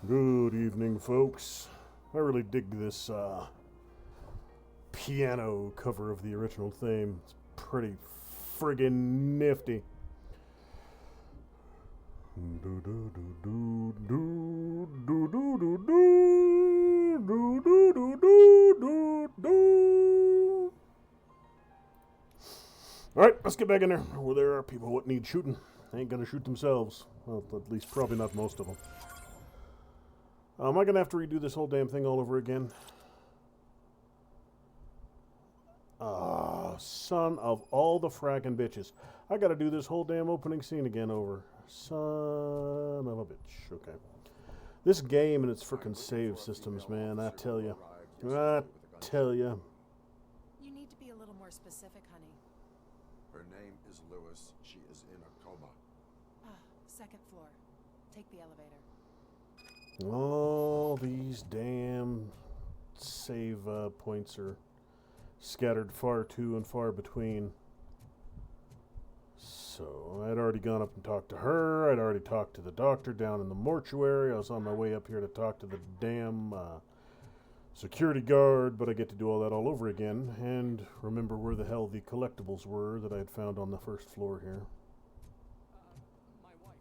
Good evening, folks. I really dig this piano cover of the original theme. It's pretty friggin' nifty. Do do do do do do do do do do do do do. All right, let's get back in there. Where there are people what need shooting. They ain't gonna shoot themselves. Well, at least probably not most of them. Am I gonna have to redo this whole damn thing all over again? Ah, son of all the frackin' bitches. I gotta do this whole damn opening scene again over. Son of a bitch. Okay. This game and its frickin' save systems, man, I tell you. I tell you. You need to be a little more specific, honey. Her name is Lewis. She is in a coma. Second floor. Take the elevator. All these damn save points are scattered far too and far between. So I'd already gone up and talked to her. I'd already talked to the doctor down in the mortuary. I was on my way up here to talk to the damn security guard, but I get to do all that all over again and remember where the hell the collectibles were that I had found on the first floor here. My wife.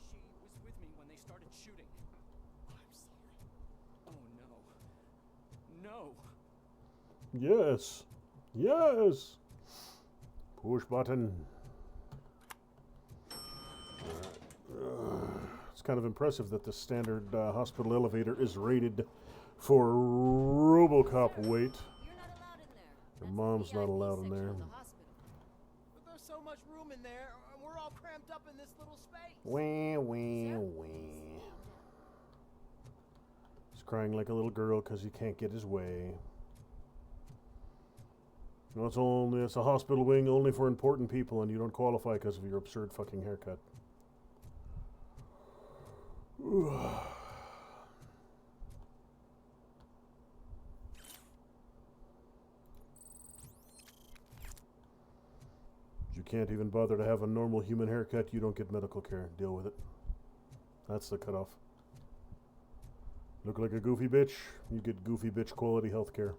She was with me when they started shooting. I'm sorry. Oh no. No. Yes. Yes. Push button. It's kind of impressive that the standard hospital elevator is rated for Robocop weight. You're not allowed in there. Your mom's not allowed in there. But there's so much room in there, and we're all cramped up in this little space. Wah, wah, wah. He's crying like a little girl because he can't get his way. No, it's a hospital wing only for important people, and you don't qualify because of your absurd fucking haircut. You can't even bother to have a normal human haircut, you don't get medical care. Deal with it. That's the cutoff. Look like a goofy bitch, you get goofy bitch quality health care.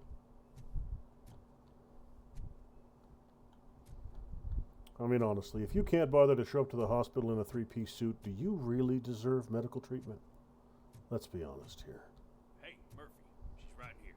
I mean, honestly, if you can't bother to show up to the hospital in a three-piece suit, do you really deserve medical treatment? Let's be honest here. Hey, Murphy, she's right here.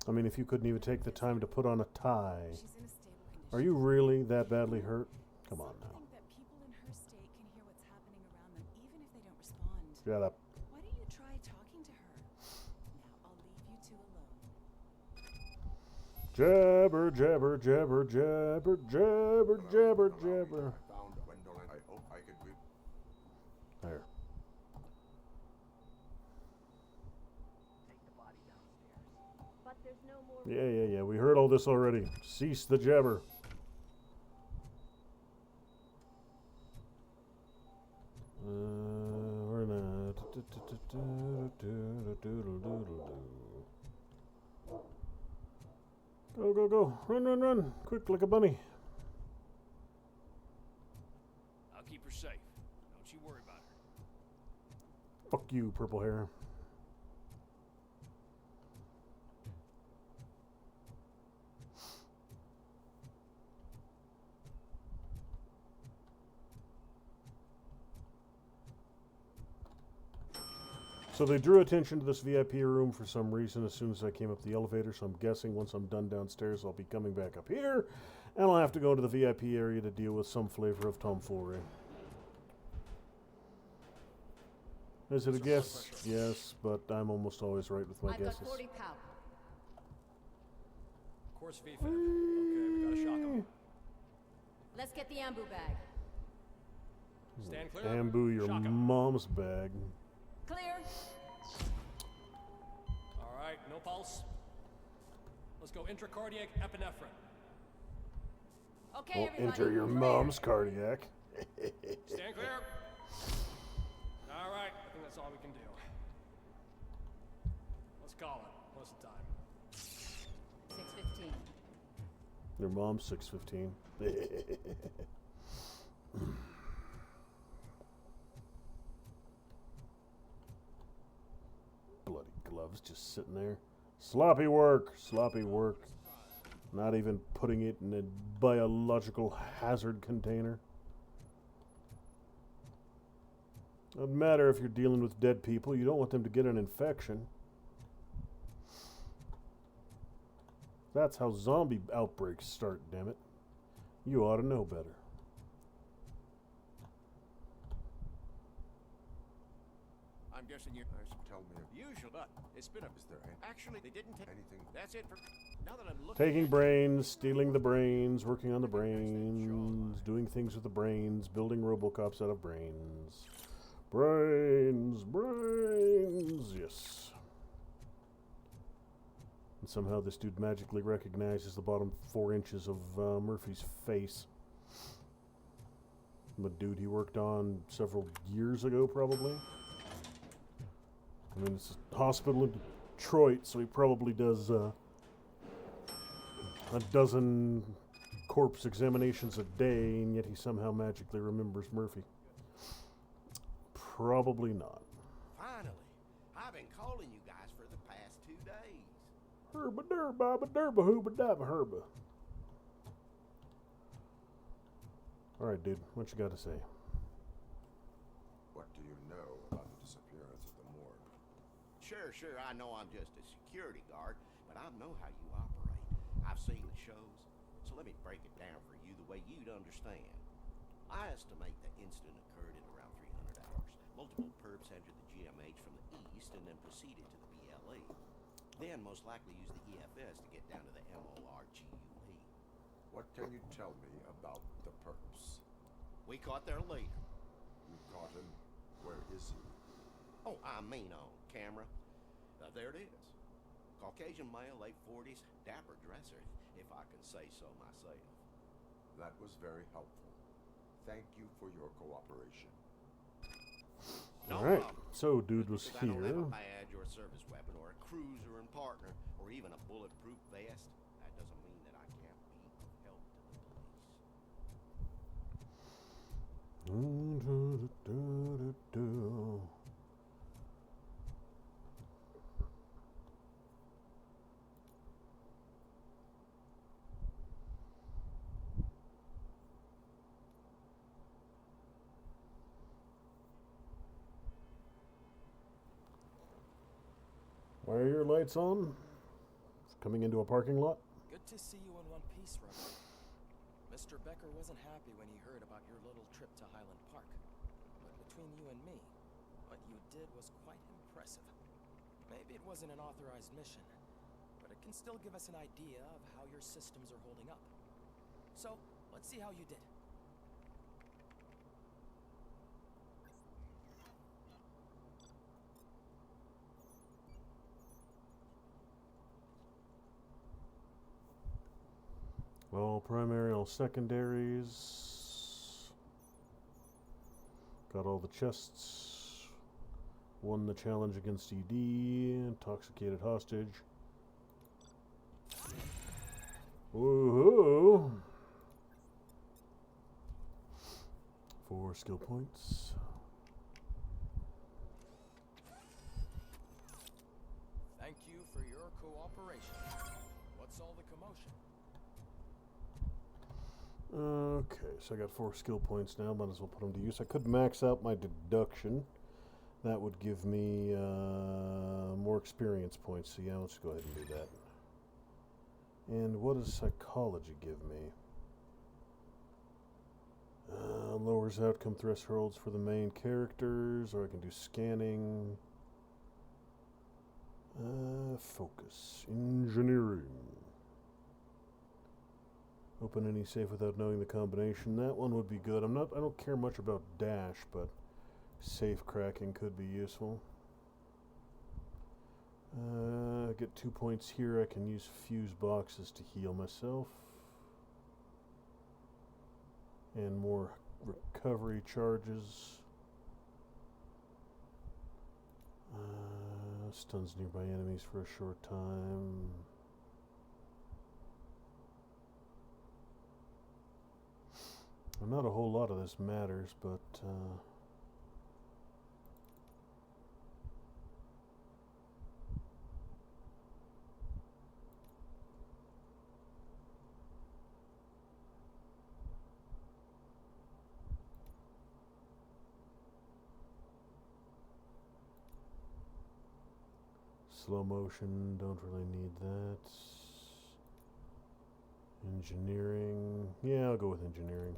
I mean, if you couldn't even take the time to put on a tie. She's in a stable condition. Are you really that badly hurt? Come on Some now. think that people in her state can hear what's happening around them, even if they don't respond. Shut up. Why don't you try talking to her? Now I'll leave you two alone. Jabber, jabber, jabber, jabber, jabber, jabber, jabber. I found Gwendolyn. I hope I could read. There. Take the body downstairs. But there's no more. Yeah. We heard all this already. Cease the jabber. We're not. Go. Run. Quick like a bunny. I'll keep her safe. Don't you worry about her. Fuck you, purple hair. So they drew attention to this VIP room for some reason as soon as I came up the elevator, so I'm guessing once I'm done downstairs I'll be coming back up here, and I'll have to go to the VIP area to deal with some flavor of tomfoolery. Is it a guess? Yes, but I'm almost always right with my I've got guesses. 40 power. Of course, V for them. Okay, we got a shotgun. Let's get the ambu bag. Stand clear. Ambu your Shotgun. mom's bag. Clear. All right, no pulse. Let's go intracardiac epinephrine. Okay, Well, everybody. enter your clear. mom's cardiac. Stand clear. All right, I think that's all we can do. Let's call it. What's the time? 6:15. Your mom's 6:15. gloves just sitting there. Sloppy work, sloppy work. Not even putting it in a biological hazard container. Doesn't matter if you're dealing with dead people. You don't want them to get an infection. That's how zombie outbreaks start, damn it. You ought to know better. I'm guessing you Tell me if usual, but it's been a. is there Actually, they didn't take anything That's it for. Now that I'm looking. Taking brains, stealing the brains, working on the brains, doing things with the brains, building Robocops out of brains. Brains, yes. And somehow this dude magically recognizes the bottom 4 inches of Murphy's face. The dude he worked on several years ago, probably. I mean, it's a hospital in Detroit, so he probably does a dozen corpse examinations a day, and yet he somehow magically remembers Murphy. Probably not. Finally, I've been calling you guys for the past 2 days. Herba derba ba derba hooba daba herba. Alright, dude, what you got to say? what do you know about the disappearance at the morgue? Sure, I know I'm just a security guard, but I know how you operate. I've seen the shows, so let me break it down for you the way you'd understand. I estimate the incident occurred in around 300 hours. Multiple perps entered the GMH from the east and then proceeded to the BLE. Then most likely used the EFS to get down to the MORGUE. What can you tell me about the perps? We caught their leader. You caught him? Where is he? Oh, I mean on camera. There it is. Caucasian male, late 40s, dapper dresser, if I can say so myself. That was very helpful. Thank you for your cooperation. No Alright, problem. so dude was Just because I don't have here. a badge or a service weapon or a cruiser and partner or even a bulletproof vest, that doesn't mean that I can't be of help to the police. Why are your lights on? Coming into a parking lot? Good to see you in one piece, Robert. Mr. Becker wasn't happy when he heard about your little trip to Highland Park. But between you and me, what you did was quite impressive. Maybe it wasn't an authorized mission, but it can still give us an idea of how your systems are holding up. So, let's see how you did. All primary, all secondaries. Got all the chests. Won the challenge against ED. Intoxicated hostage. Woohoo! 4 skill points. Thank you for your cooperation. What's all the commotion? Okay, so I got 4 skill points now. Might as well put them to use. I could max out my deduction. That would give me more experience points. So yeah, let's go ahead and do that. And what does psychology give me? Lowers outcome thresholds for the main characters, or I can do scanning. Focus. Engineering. Open any safe without knowing the combination. That one would be good. I don't care much about dash, but safe cracking could be useful. I get 2 points here. I can use fuse boxes to heal myself. And more recovery charges. Stuns nearby enemies for a short time. Not a whole lot of this matters, but Slow motion, don't really need that. Engineering. Yeah, I'll go with engineering.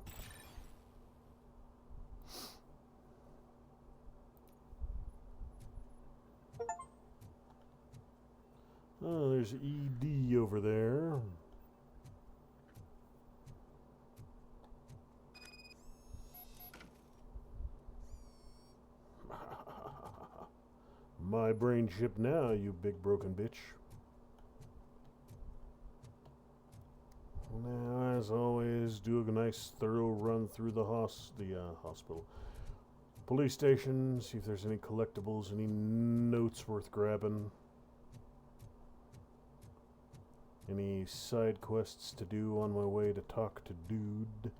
Oh, there's ED over there. My brain chip now, you big broken bitch. Now, as always, do a nice thorough run through the hospital. Police station, see if there's any collectibles, any notes worth grabbing. Any side quests to do on my way to talk to Dude.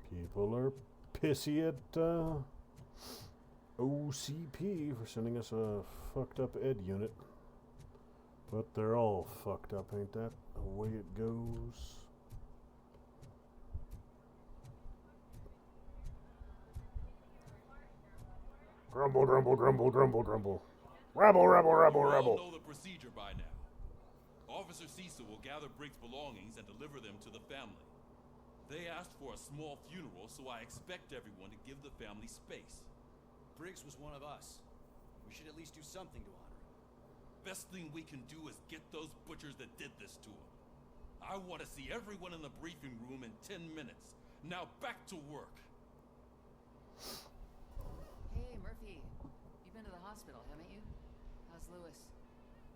People are pissy at OCP for sending us a fucked up ed unit. But they're all fucked up, ain't that the way it goes? Grumble, grumble, grumble, grumble, grumble. Rabble, rabble, rabble, You all rabble. know the procedure by now. Officer Cecil will gather Briggs' belongings and deliver them to the family. They asked for a small funeral, so I expect everyone to give the family space. Briggs was one of us. We should at least do something to honor him. Best thing we can do is get those butchers that did this to him. I want to see everyone in the briefing room in 10 minutes. Now back to work. Hey, Murphy. You've been to the hospital, haven't you? How's Lewis?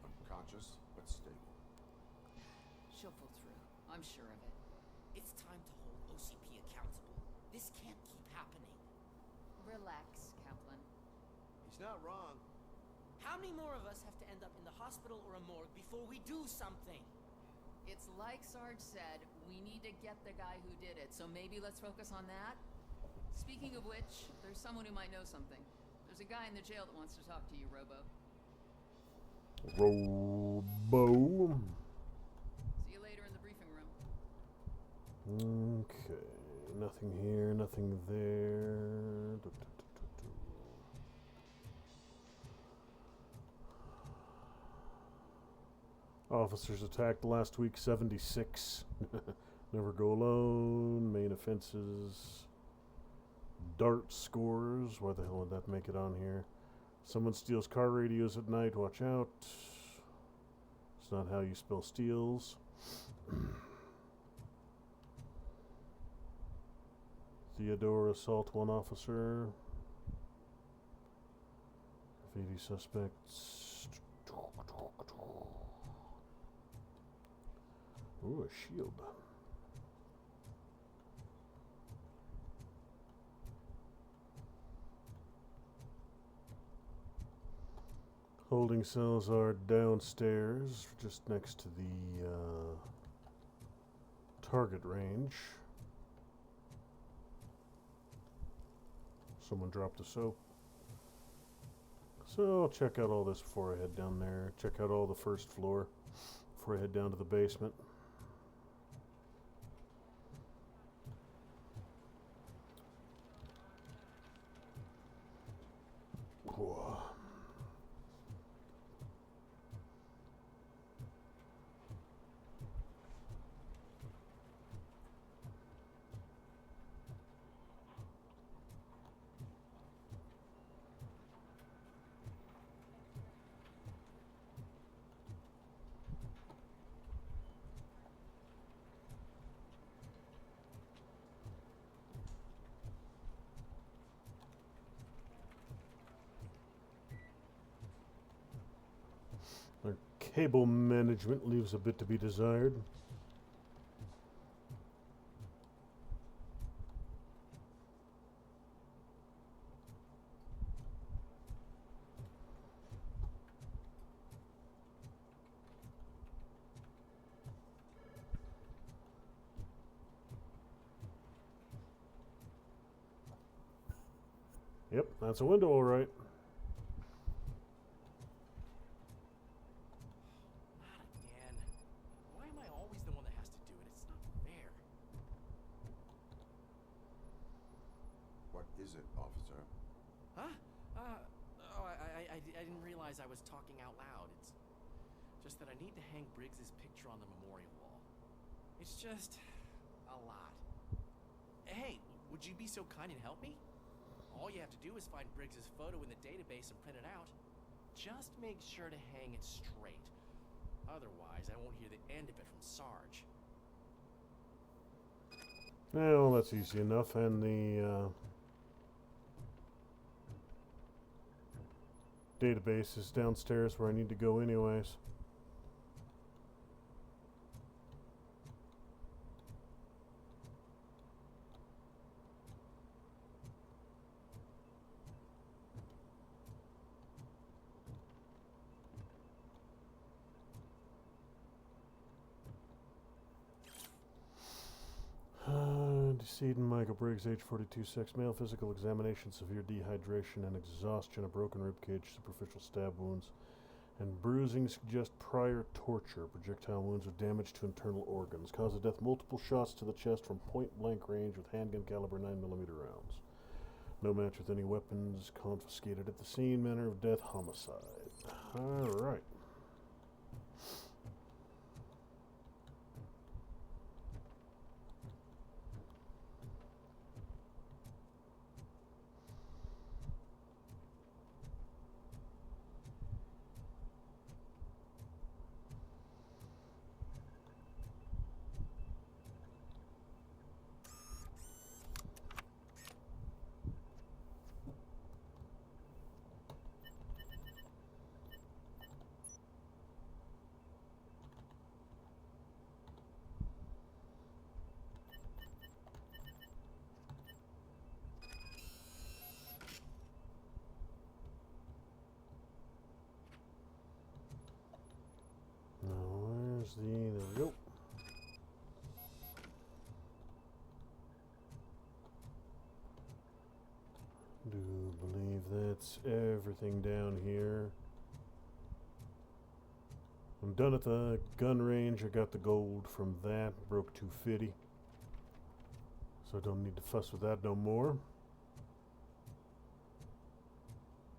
Unconscious, but stable. She'll pull through. I'm sure of it. It's time to hold OCP accountable. This can't keep happening. Relax, Kaplan. He's not wrong. How many more of us have to end up in the hospital or a morgue before we do something? It's like Sarge said, we need to get the guy who did it, so maybe let's focus on that? Speaking of which, there's someone who might know something. There's a guy in the jail that wants to talk to you, Robo. Robo. See you later in the briefing room. Okay, nothing here, nothing there. Officers attacked last week, 76. Never go alone. Main offenses. Dart scores. Why the hell would that make it on here? Someone steals car radios at night. Watch out. It's not how you spell steals. Theodore assault one officer. Graffiti suspects. Ooh, a shield. Holding cells are downstairs, just next to the target range. Someone dropped the soap. So I'll check out all this before I head down there. Check out all the first floor before I head down to the basement. Whoa. Their cable management leaves a bit to be desired. Yep, that's a window, all right. Not again. Why am I always the one that has to do it? It's not fair. is it, officer? Huh? I didn't realize I was talking out loud. It's just that I need to hang Briggs's picture on the memorial wall. It's just a lot. Hey, would you be so kind and help me? All you have to do is find Briggs's photo in the database and print it out. Just make sure to hang it straight. Otherwise, I won't hear the end of it from Sarge. Well, that's easy enough, and the database is downstairs where I need to go anyways. Decedent Michael Briggs, age 42, sex male, physical examination, severe dehydration and exhaustion, a broken ribcage, superficial stab wounds, and bruising suggest prior torture. Projectile wounds with damage to internal organs. Cause of death, multiple shots to the chest from point-blank range with handgun caliber 9mm rounds. No match with any weapons confiscated at the scene. Manner of death, homicide. Alright. There we go. Do believe that's everything down here. I'm done at the gun range. I got the gold from that. Broke 250. So I don't need to fuss with that no more.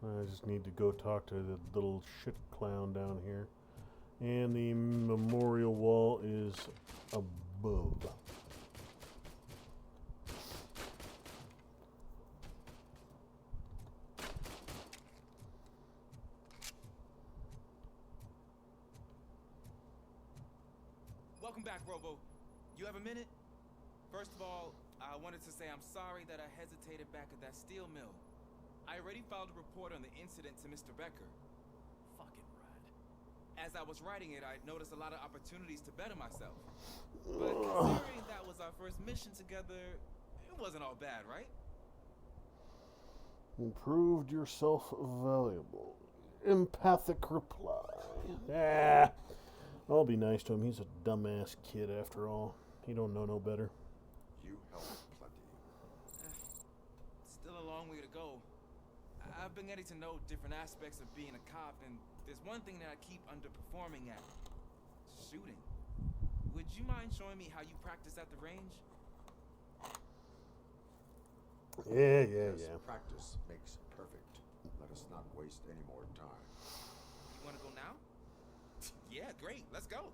I just need to go talk to the little shit clown down here. And the memorial wall is above. Welcome back, Robo. You have a minute? First of all, I wanted to say I'm sorry that I hesitated back at that steel mill. I already filed a report on the incident to Mr. Becker. Fucking rad. As I was writing it, I noticed a lot of opportunities to better myself. But considering that was our first mission together, it wasn't all bad, right? Improved yourself valuable. Empathic reply. Ah, I'll be nice to him. He's a dumbass kid after all. He don't know no better. You helped plenty. Still a long way to go. I've been getting to know different aspects of being a cop, and there's one thing that I keep underperforming at. Shooting. Would you mind showing me how you practice at the range? Yeah. Practice makes perfect. Let us not waste any more time. You want to go now? Yeah, great. Let's go.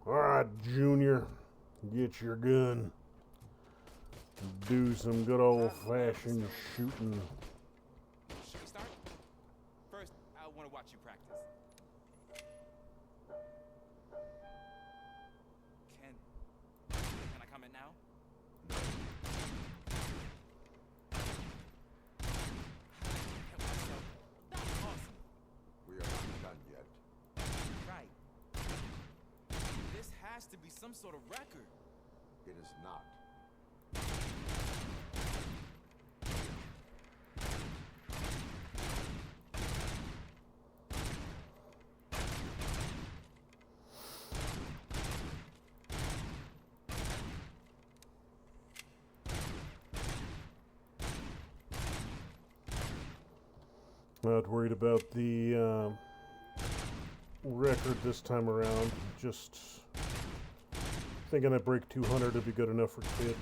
Alright, Junior. Get your gun. Do some good old-fashioned shooting. Should we start? First, I want to watch you practice. Can I comment now? That was awesome. We are not done yet. Right. This has to be some sort of record. It is not. Not worried about the record this time around. Just Thinking that break 200 would be good enough for Kid.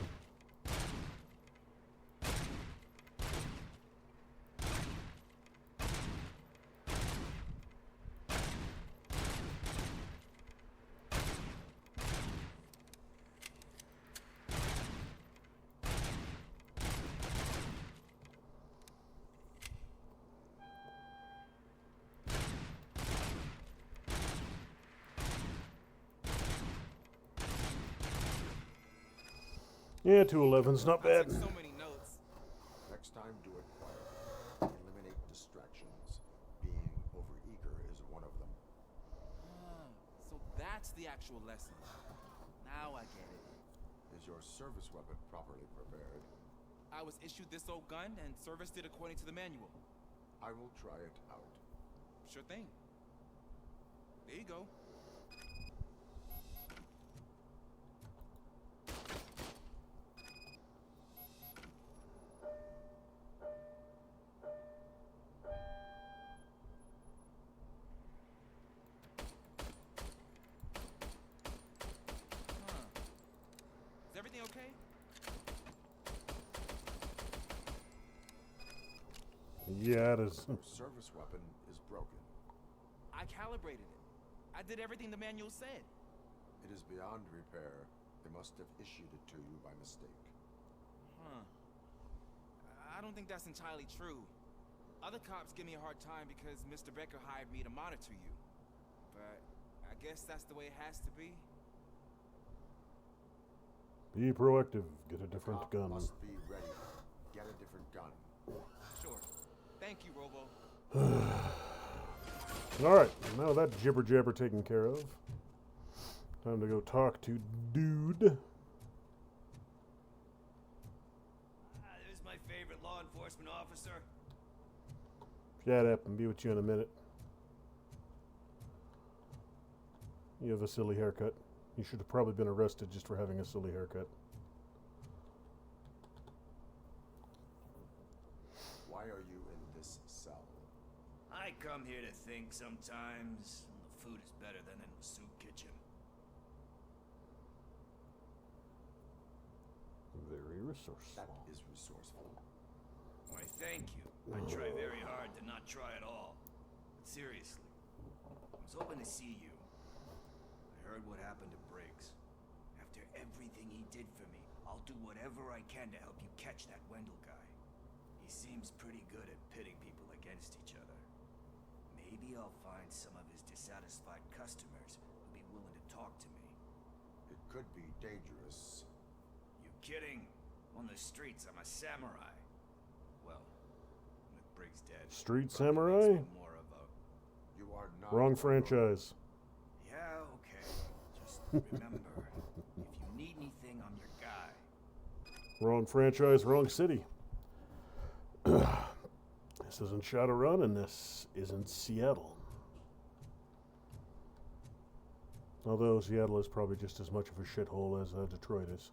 Yeah, 211's not I bad. took so many notes. Next time, do it quiet. Eliminate distractions. Being overeager is one of them. So that's the actual lesson. Now I get it. Is your service weapon properly prepared? I was issued this old gun and serviced it according to the manual. I will try it out. Sure thing. There you go. Is everything okay? Yeah, it is. Your service weapon is broken. I calibrated it. I did everything the manual said. It is beyond repair. They must have issued it to you by mistake. I don't think that's entirely true. Other cops give me a hard time because Mr. Becker hired me to monitor you. But I guess that's the way it has to be. Be proactive. Get a different Cop gun. must be ready. Get a different gun. Sure. Thank you, Robo. Alright, now that jibber jabber taken care of. Time to go talk to Dude. There's my favorite law enforcement officer. Shut up and be with you in a minute. You have a silly haircut. You should have probably been arrested just for having a silly haircut. Why are you in this cell? I come here to think sometimes. The food is better than in the soup kitchen. Very resourceful. That is resourceful. Why, thank you. I try very hard to not try at all. But seriously, I was hoping to see you. I heard what happened to Briggs. After everything he did for me, I'll do whatever I can to help you catch that Wendell guy. He seems pretty good at pitting people against each other. Maybe I'll find some of his dissatisfied customers who'll be willing to talk to me. It could be dangerous. You kidding? On the streets, I'm a samurai. Well, with Briggs dead. Street probably samurai? makes me more of a... You are not Wrong franchise. Yeah, okay. Just remember, if you need anything, I'm your guy. Wrong franchise, wrong city. This isn't Shadowrun and this isn't Seattle. Although Seattle is probably just as much of a shithole as Detroit is.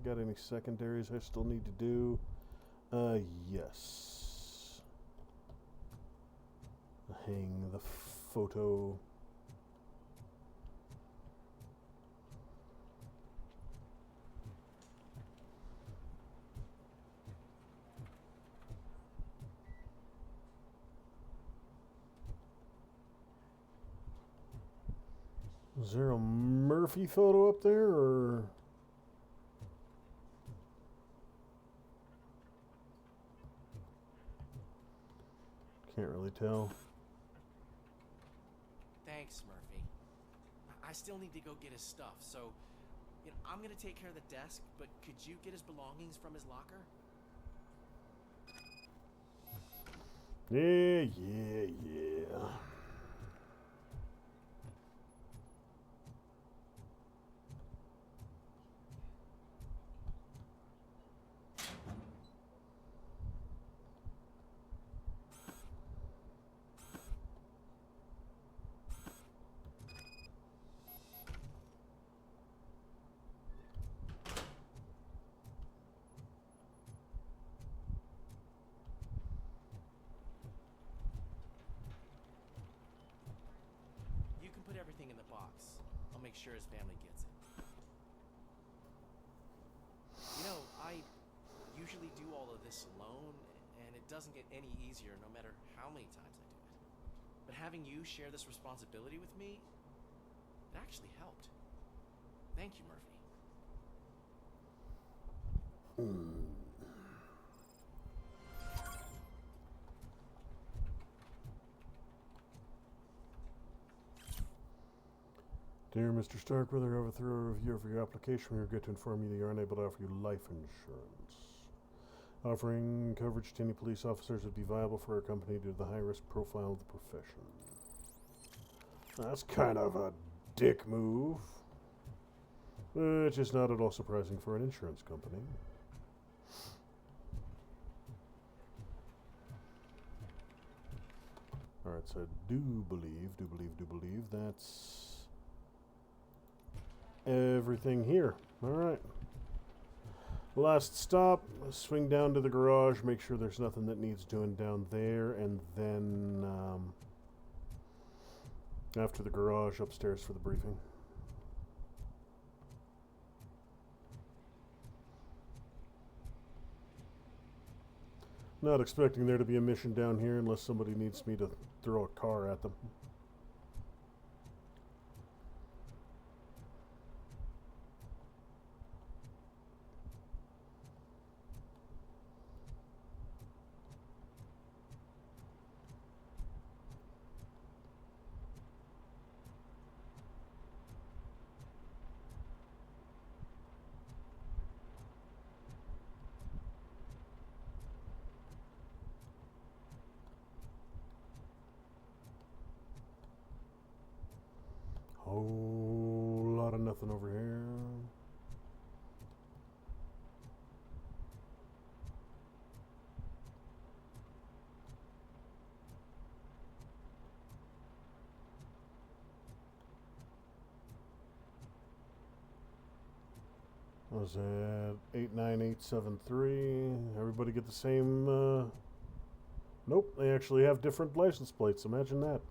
Got any secondaries I still need to do? Yes. Hang the photo. Is there a Murphy photo up there, or? Can't really tell. Thanks, Murphy. I still need to go get his stuff, so I'm gonna take care of the desk, but could you get his belongings from his locker? Yeah. make sure his family gets it. You know, I usually do all of this alone, and it doesn't get any easier no matter how many times I do it. But having you share this responsibility with me, it actually helped. Thank you, Murphy. Dear Mr. Starkweather, through a review of your application, we regret to inform you that you are unable to offer you life insurance. Offering coverage to any police officers would be viable for our company due to the high-risk profile of the profession. That's kind of a dick move. Which is not at all surprising for an insurance company. Alright, so I do believe that's everything here. Alright. Last stop, swing down to the garage, make sure there's nothing that needs doing down there, and then after the garage, upstairs for the briefing. Not expecting there to be a mission down here unless somebody needs me to throw a car at them. Whole lot of nothing over here. What was that? 89873. Everybody get the same, Nope, they actually have different license plates. Imagine that.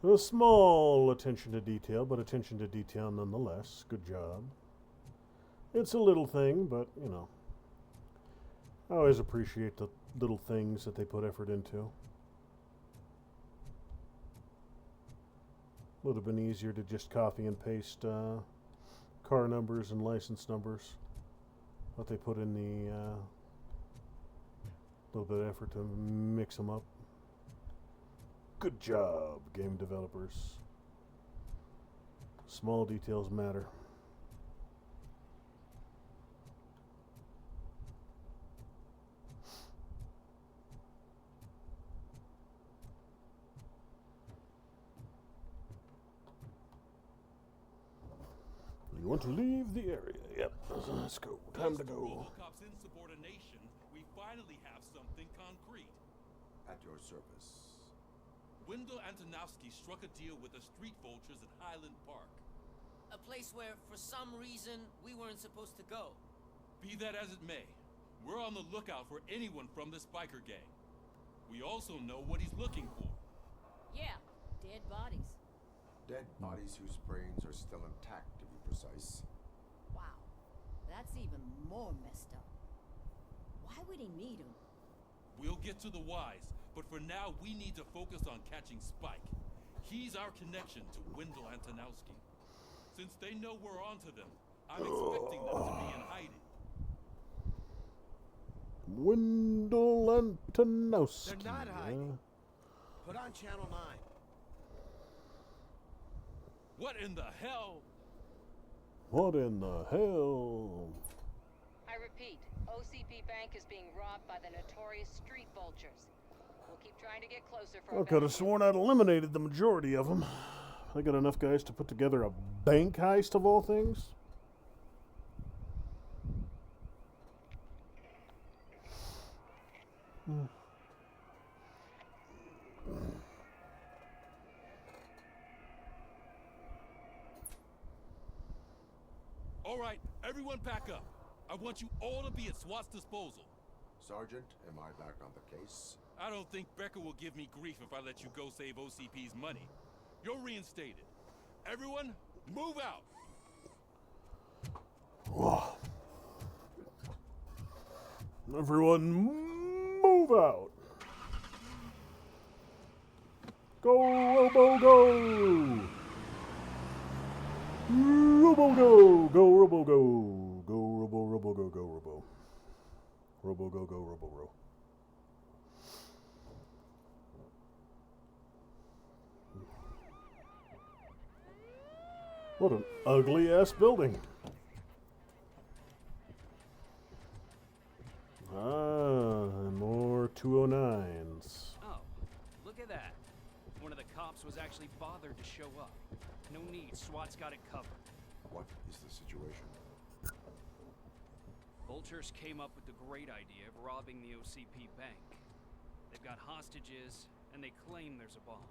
A small attention to detail, but attention to detail nonetheless. Good job. It's a little thing, but, you know. I always appreciate the little things that they put effort into. Would have been easier to just copy and paste car numbers and license numbers. But they put in the little bit of effort to mix them up. Good job, game developers. Small details matter. You want to leave the area? Yep. Let's go. Time to go. Robocop's insubordination, we finally have something concrete. At your service. Wendell Antonowski struck a deal with the street vultures at Highland Park. A place where, for some reason, we weren't supposed to go. Be that as it may, we're on the lookout for anyone from this biker gang. We also know what he's looking for. Yeah, dead bodies. Dead bodies whose brains are still intact, to be precise. Wow, that's even more messed up. Why would he need them? We'll get to the whys, but for now we need to focus on catching Spike. He's our connection to Wendell Antonowski. Since they know we're onto them, I'm expecting them to be in hiding. Wendell Antonowski. They're not hiding. Put on Channel 9. What in the hell? What in the hell? I repeat, OCP Bank is being robbed by the notorious street vultures. We'll keep trying to get closer for I could have sworn I'd eliminated the majority of them. I got enough guys to put together a bank heist of all things. All right, everyone pack up. I want you all to be at SWAT's disposal. Sergeant, am I back on the case? I don't think Becker will give me grief if I let you go save OCP's money. You're reinstated. Everyone, Move out. Whoa. Everyone, move out. Go, Robo, go! Robo, go! Go, Robo, go! Go, Robo, Robo, go, go, Robo. Robo, go, go, Robo, ro. What an ugly-ass building. Ah, and more 209s. Oh, look at that. One of the cops was actually bothered to show up. No need, SWAT's got it covered. What is the situation? Vultures came up with the great idea of robbing the OCP bank. They've got hostages, and they claim there's a bomb.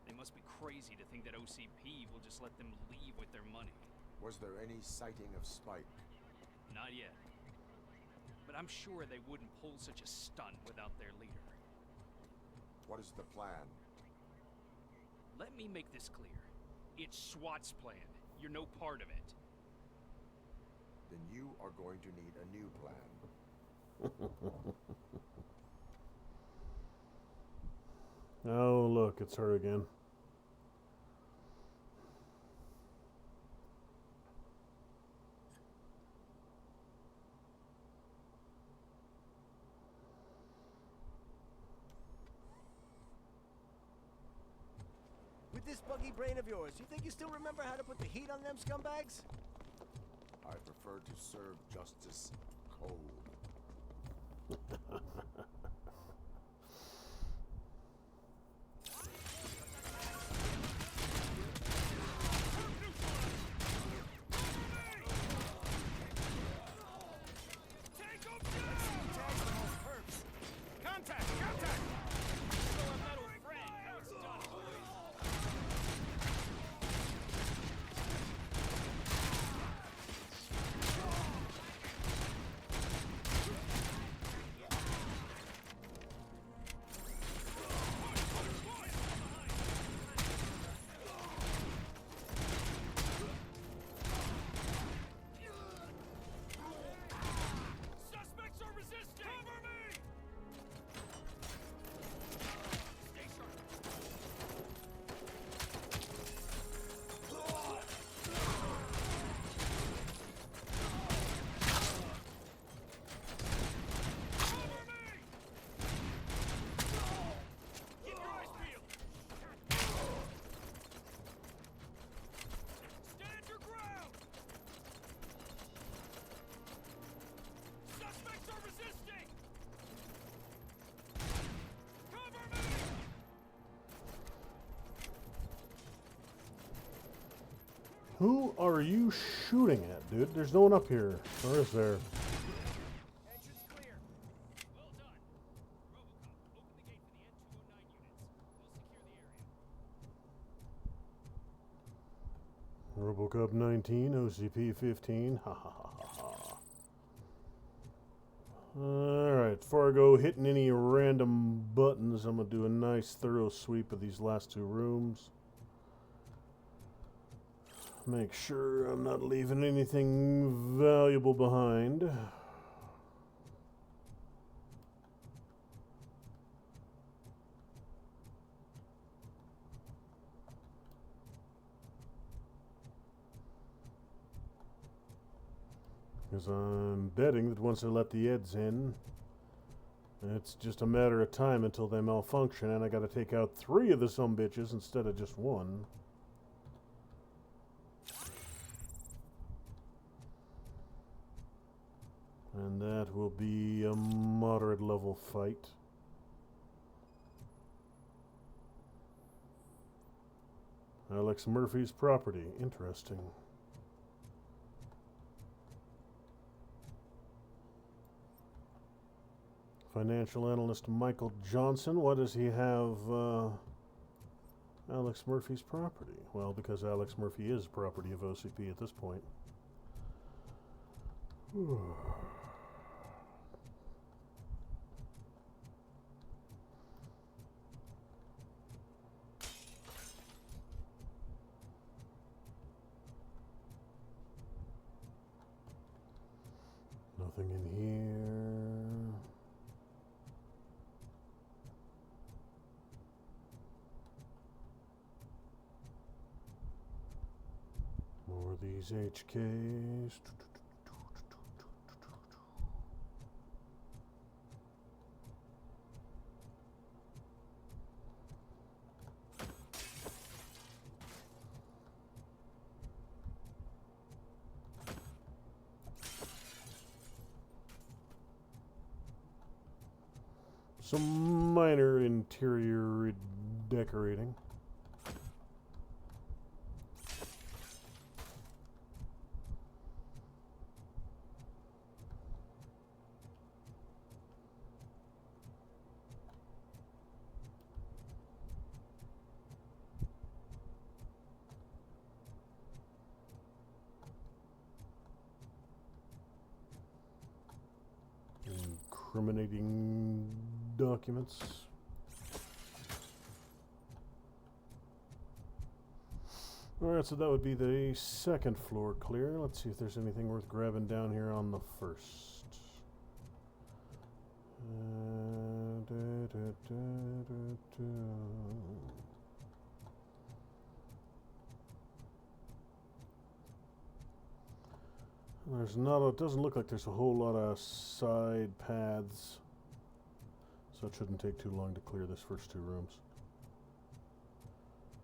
They must be crazy to think that OCP will just let them leave with their money. Was there any sighting of Spike? Not yet. But I'm sure they wouldn't pull such a stunt without their leader. What is the plan? Let me make this clear. It's SWAT's plan. You're no part of it. Then you are going to need a new plan. Oh, look, it's her again. With this buggy brain of yours, you think you still remember how to put the heat on them scumbags? I prefer to serve justice cold. Who are you shooting at, dude? There's no one up here. Or is there? Entrance clear. Well done. Robocop, open the gate for the N209 units. We'll secure the area. Robocop 19, OCP 15. Ha ha ha ha ha. Alright, before I go hitting any random buttons, I'm going to do a nice thorough sweep of these last two rooms. Make sure I'm not leaving anything valuable behind. Because I'm betting that once I let the Eds in, it's just a matter of time until they malfunction, and I gotta take out 3 of the sumbitches instead of just 1. And that will be a moderate level fight. Alex Murphy's property. Interesting. Financial analyst Michael Johnson. Why does he have Alex Murphy's property? Well, because Alex Murphy is property of OCP at this point. Nothing in here. More of these HKs. Some minor interior decorating. Incriminating documents. Alright, so that would be the second floor clear. Let's see if there's anything worth grabbing down here on the first. There's not. It doesn't look like there's a whole lot of side paths, so it shouldn't take too long to clear this first two rooms.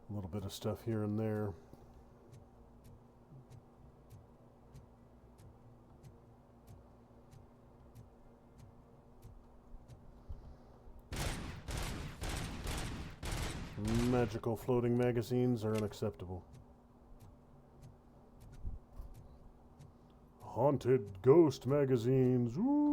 A little bit of stuff here and there. Magical floating magazines are unacceptable. Haunted ghost magazines. Ooh.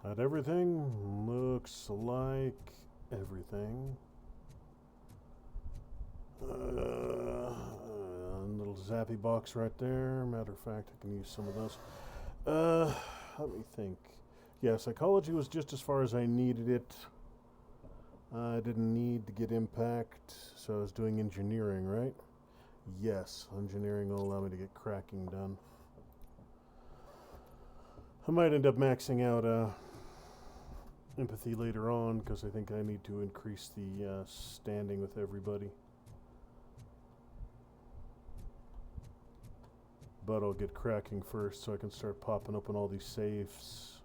That everything looks like everything. Little zappy box right there. Matter of fact, I can use some of those. Let me think. Yeah, psychology was just as far as I needed it. I didn't need to get impact, so I was doing engineering, right? Yes, engineering will allow me to get cracking done. I might end up maxing out empathy later on, because I think I need to increase the standing with everybody. But I'll get cracking first so I can start popping open all these safes.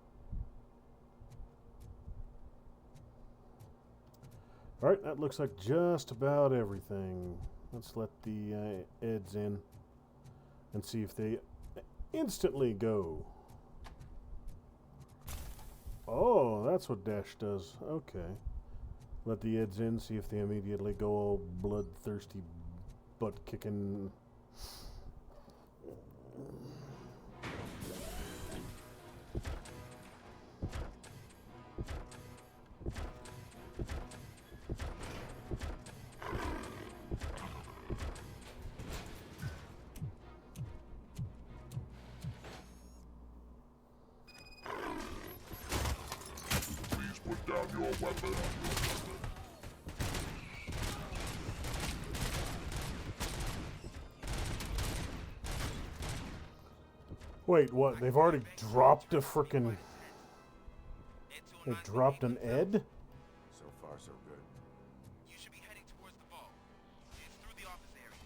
Alright, that looks like just about everything. Let's let the Eds in and see if they instantly go. Oh, that's what dash does. Okay. Let the Eds in, see if they immediately go all bloodthirsty, butt-kicking. Wait, what? They've already dropped a frickin'... They dropped an Ed? So far, so good. You should be heading towards the vault. It's through the office area.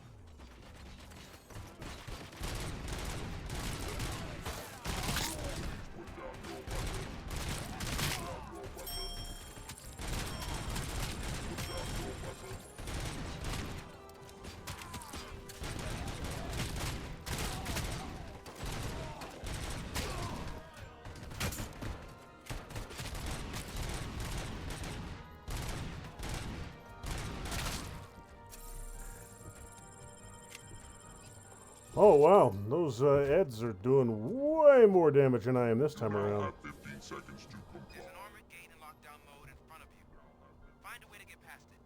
Oh wow, those Eds are doing way more damage than I am this time around. 15 seconds to complete. There's an armored gate in lockdown mode in front of you. Find a way to get past it.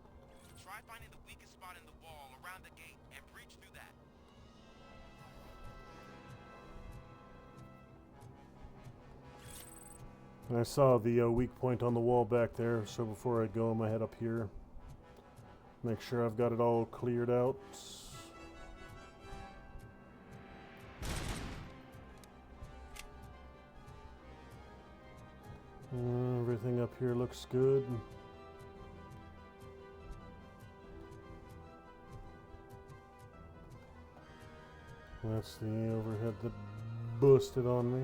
Try finding the weakest spot in the wall around the gate and breach through that. I saw the weak point on the wall back there, so before I go, I'm gonna head up here. Make sure I've got it all cleared out. Everything up here looks good. That's the overhead that busted on me.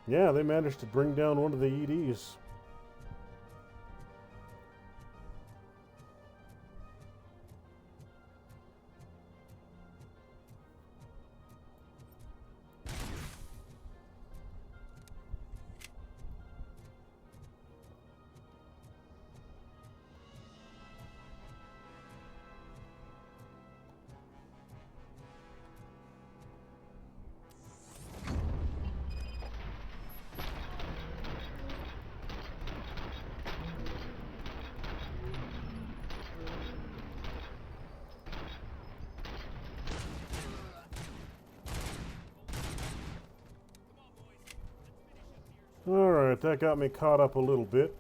Yeah, they managed to bring down one of the EDs. Alright, that got me caught up a little bit.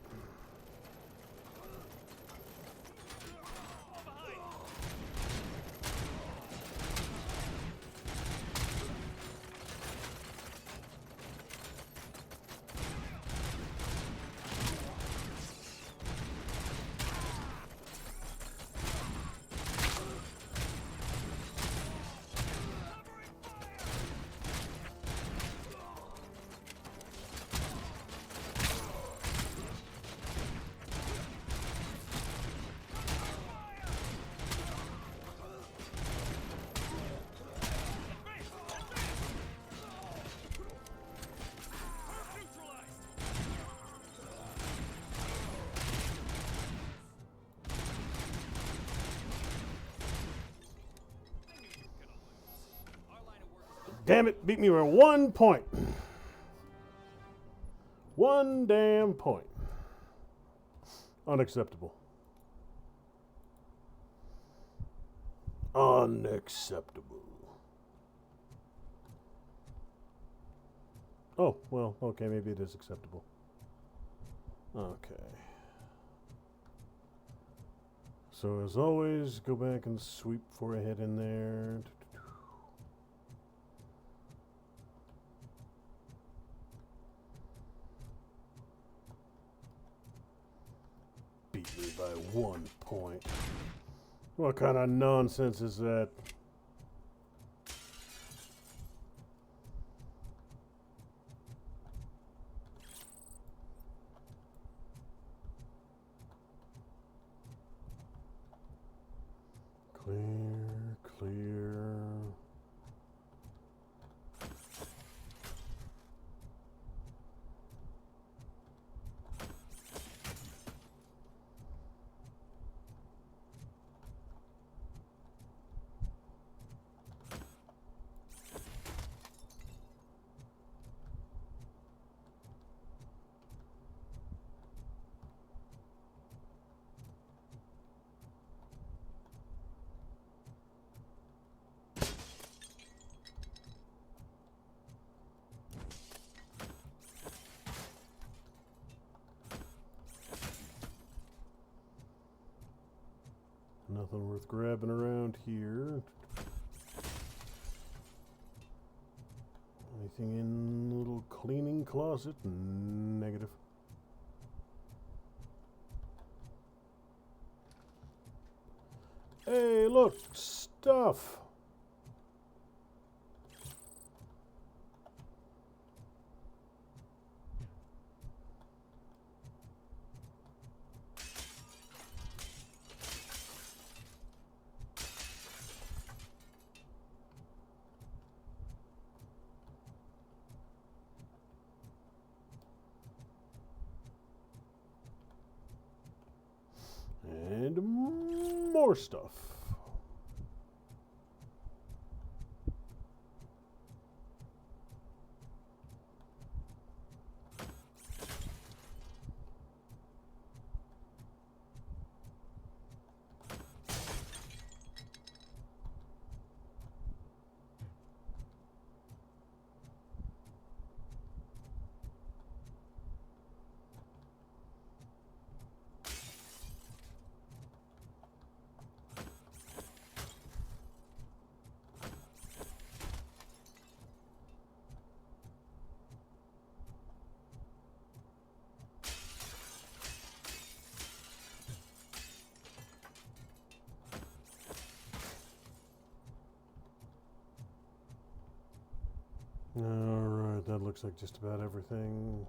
Damn it, beat me by 1 point. 1 damn point. Unacceptable. Unacceptable. Oh, well, okay, maybe it is acceptable. Okay. So as always, go back and sweep for a hit in there. Beat me by 1 point. What kind of nonsense is that? Clear, clear. Nothing worth grabbing around here. Anything in the little cleaning closet? Negative. Hey, look, stuff. And more stuff. looks like just about everything.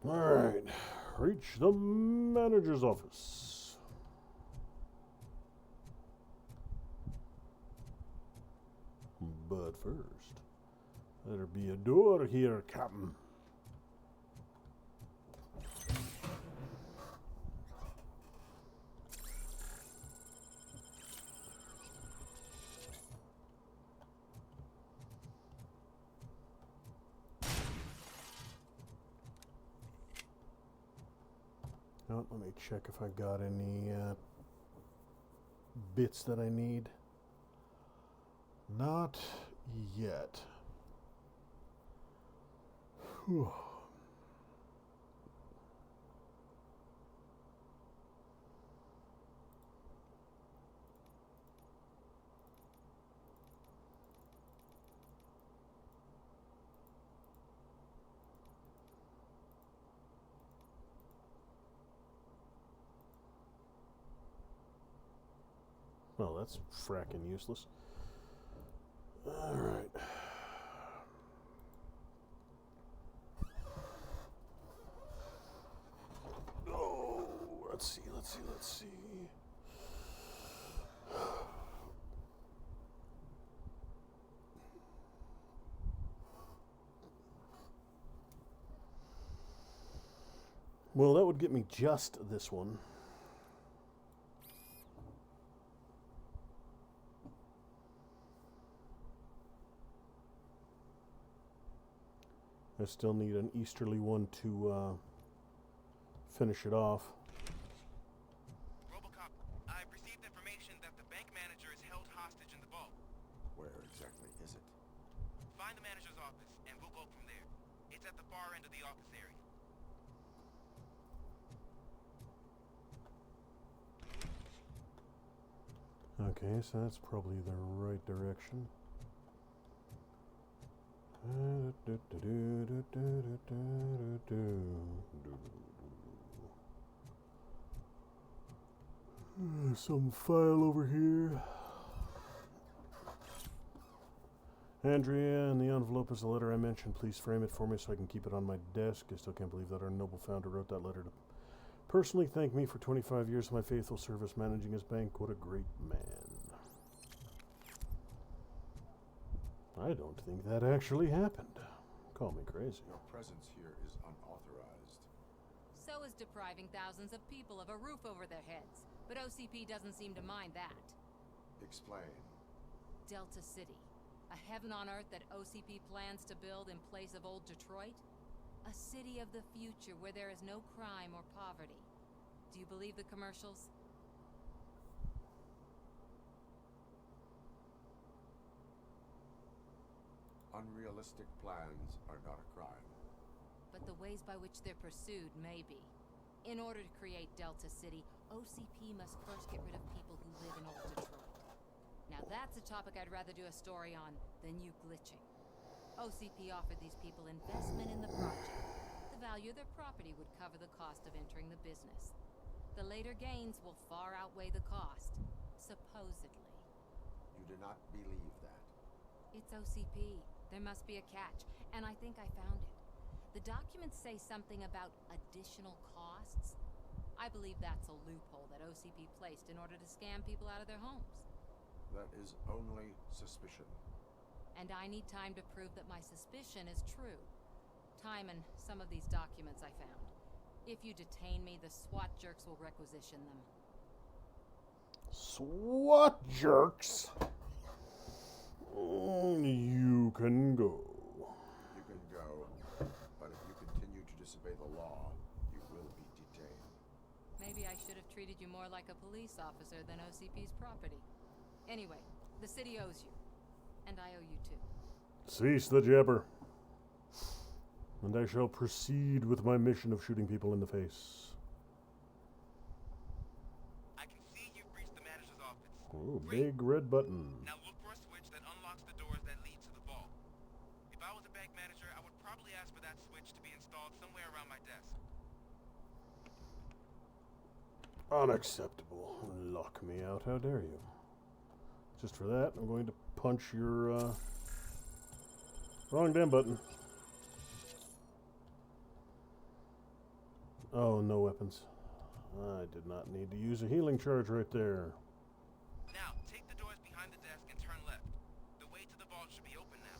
Alright, reach the manager's office. But first, there be a door here, Captain. Oh, let me check if I got any bits that I need. Not yet. Whew. Well, that's fracking useless. Alright. Oh, let's see. Well, that would get me just this one. I still need an easterly one to finish it off. Robocop, I've received information that the bank manager is held hostage in the vault. Where exactly is it? Find the manager's office, and we'll go from there. It's at the far end of the office area. Okay, so that's probably the right direction. Some file over here. Andrea, and the envelope is the letter I mentioned. Please frame it for me so I can keep it on my desk. I still can't believe that our noble founder wrote that letter to personally thank me for 25 years of my faithful service managing his bank. What a great man. I don't think that actually happened. Call me crazy. Your presence here is unauthorized. So is depriving thousands of people of a roof over their heads. But OCP doesn't seem to mind that. Explain. Delta City. A heaven on earth that OCP plans to build in place of old Detroit? A city of the future where there is no crime or poverty. Do you believe the commercials? Unrealistic plans are not a crime. But the ways by which they're pursued may be. In order to create Delta City, OCP must first get rid of people who live in old Detroit. Now that's a topic I'd rather do a story on than you glitching. OCP offered these people investment in the project. The value of their property would cover the cost of entering the business. The later gains will far outweigh the cost, supposedly. You do not believe that. It's OCP. There must be a catch, and I think I found it. The documents say something about additional costs. I believe that's a loophole that OCP placed in order to scam people out of their homes. That is only suspicion. And I need time to prove that my suspicion is true. Time and some of these documents I found. If you detain me, the SWAT jerks will requisition them. SWAT jerks? You can go. You can go, but if you continue to disobey the law, you will be detained. Maybe I should have treated you more like a police officer than OCP's property. Anyway, the city owes you. And I owe you too. Cease the jabber. And I shall proceed with my mission of shooting people in the face. I can see you've reached the manager's office. Oh, big red button. Now look for a switch that unlocks the doors that lead to the vault. If I was a bank manager, I would probably ask for that switch to be installed somewhere around my desk. Unacceptable. Lock me out, how dare you? Just for that, I'm going to punch your wrong damn button. Oh, no weapons. I did not need to use a healing charge right there. Now, take the doors behind the desk and turn left. The way to the vault should be open now.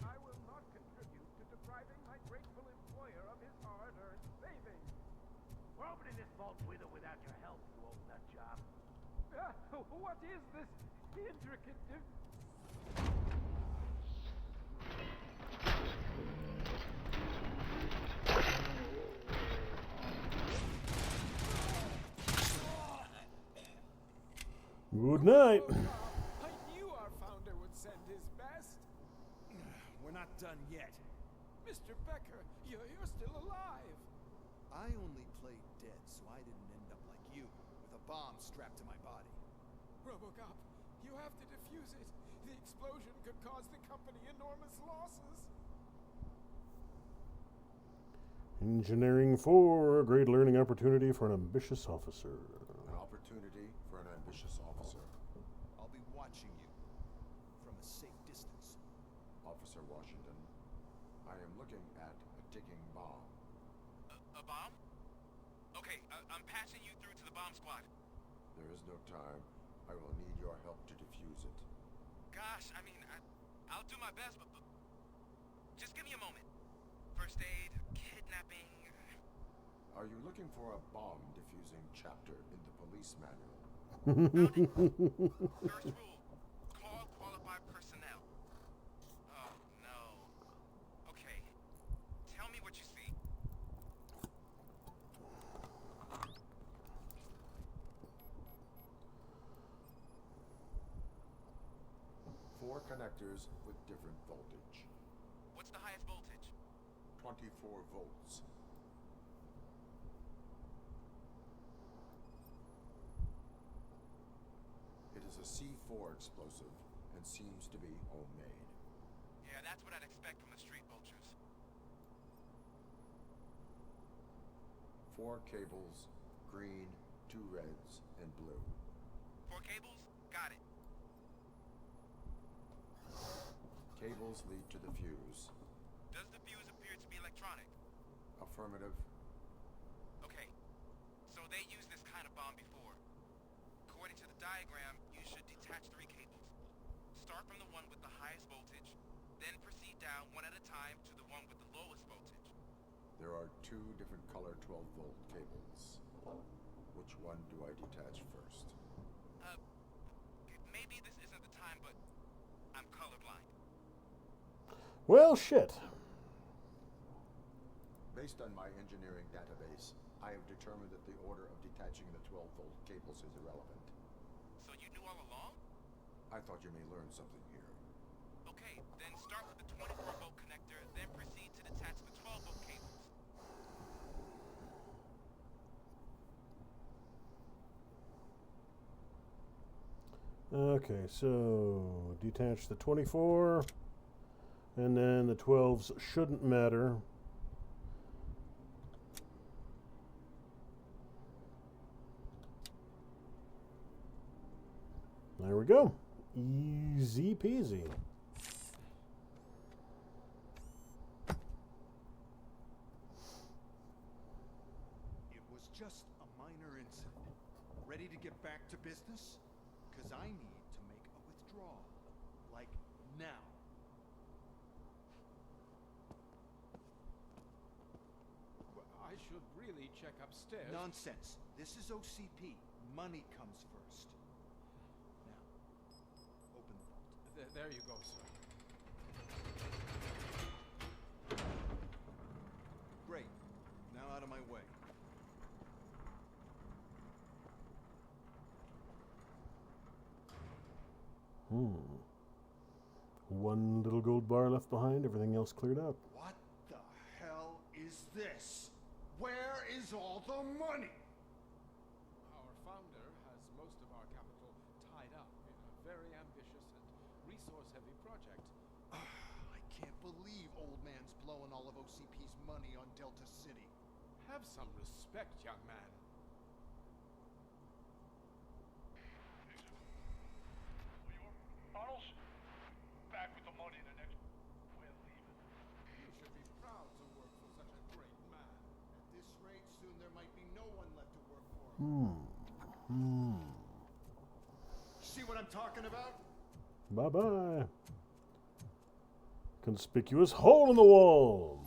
I will not contribute to depriving my grateful employer of his hard-earned savings. We're opening this vault with or without your help, you old nut job. What is this intricate... Good night. I knew our founder would send his best. We're not done yet. Mr. Becker, you're still alive. I only played dead, so I didn't end up like you, with a bomb strapped to my body. Robocop, you have to defuse it. The explosion could cause the company enormous losses. Engineering 4, a great learning opportunity for an ambitious officer. An opportunity for an ambitious officer. I'll be watching you from a safe distance. Officer Washington, I am looking at a ticking bomb. A bomb? Okay, I'm passing you through to the bomb squad. There is no time. I will need your help to defuse it. Gosh, I mean, I'll do my best, but just give me a moment. First aid, kidnapping... Are you looking for a bomb defusing chapter in the police manual? First rule, call qualified personnel. Oh, no. Okay, tell me what you see. Four connectors with different voltage. What's the highest voltage? 24 volts. It is a C4 explosive and seems to be homemade. Yeah, that's what I'd expect from the street vultures. 4 cables, green, 2 reds, and blue. 4 cables? Got it. Cables lead to the fuse. Does the fuse appear to be electronic? Affirmative. Okay, so they used this kind of bomb before. According to the diagram, you should detach 3 cables. Start from the one with the highest voltage, then proceed down one at a time to the one with the lowest voltage. There are 2 different color 12-volt cables. Which one do I detach first? Maybe this isn't the time, but I'm colorblind. Well, shit. Based on my engineering database, I have determined that the order of detaching the 12-volt cables is irrelevant. So you knew all along? I thought you may learn something here. Okay, then start with the 24-volt connector, then proceed to detach the 12-volt cables. Okay, so detach the 24, and then the 12s shouldn't matter. There we go. Easy peasy. It was just a minor incident. Ready to get back to business? Because I need to make a withdrawal. Like, now. I should really check upstairs. Nonsense. This is OCP. Money comes first. Now, open the vault. There you go, sir. Great. Now out of my way. One little gold bar left behind, everything else cleared up. What the hell is this? Where is all the money? Our founder has most of our capital tied up in a very ambitious and resource-heavy project. I can't believe old man's blowing all of OCP's money on Delta City. Have some respect, young man. See what I'm talking about? Bye-bye. Conspicuous hole in the wall.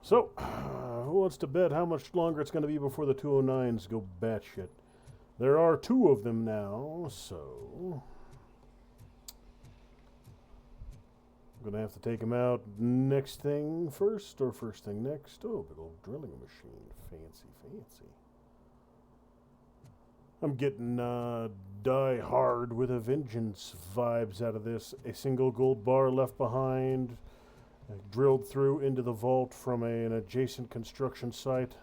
So, who wants to bet how much longer it's going to be before the 209s go batshit? There are 2 of them now, so I'm going to have to take them out next thing first, or first thing next. Oh, big old drilling machine. Fancy, fancy. I'm getting Die Hard with a Vengeance vibes out of this. A single gold bar left behind, drilled through into the vault from an adjacent construction site.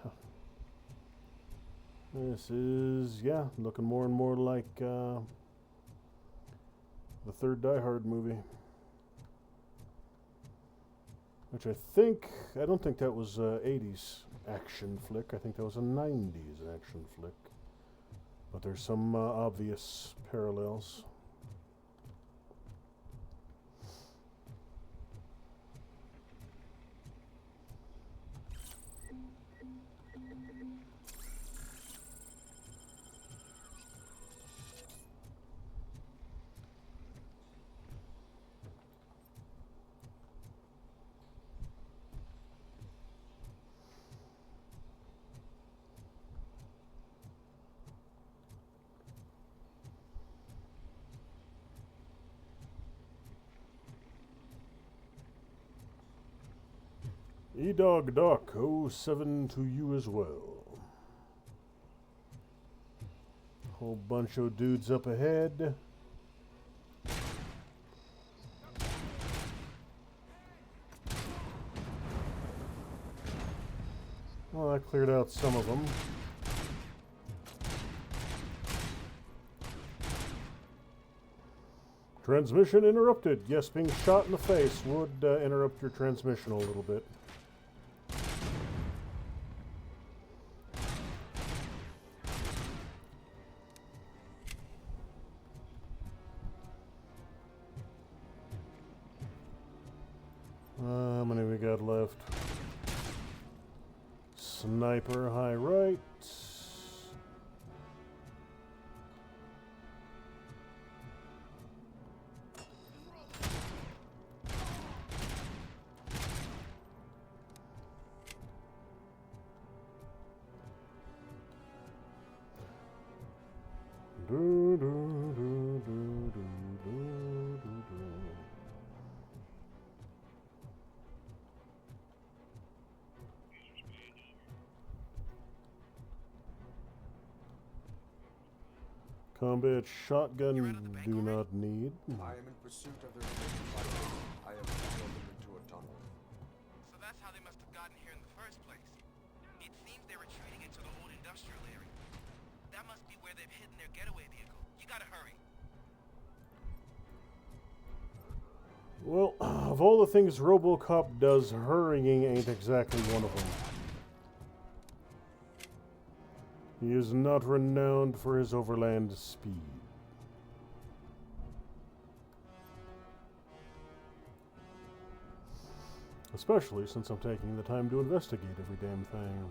This is, yeah, looking more and more like the third Die Hard movie. Which I don't think that was a 80s action flick. I think that was a 90s action flick. But there's some obvious parallels. E-Dog Doc 07 to you as well. Whole bunch of dudes up ahead. Well, I cleared out some of them. Transmission interrupted. Yes, being shot in the face would interrupt your transmission a little bit. How many we got left? Sniper, high right. Do, do, do, do, do, do, do, do. Combat shotgun do not need. I am in pursuit of their fighters. I have followed them into a tunnel. So that's how they must have gotten here in the first place. It seems they're retreating into the old industrial area. That must be where they've hidden their getaway vehicle. You gotta hurry. Well, of all the things Robocop does, hurrying ain't exactly one of them. He is not renowned for his overland speed. Especially since I'm taking the time to investigate every damn thing.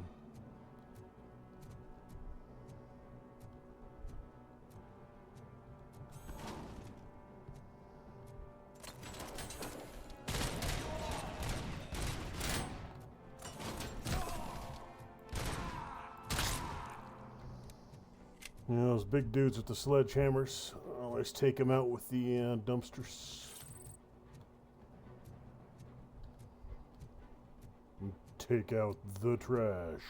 You know, those big dudes with the sledgehammers, I always take them out with the dumpsters. And take out the trash.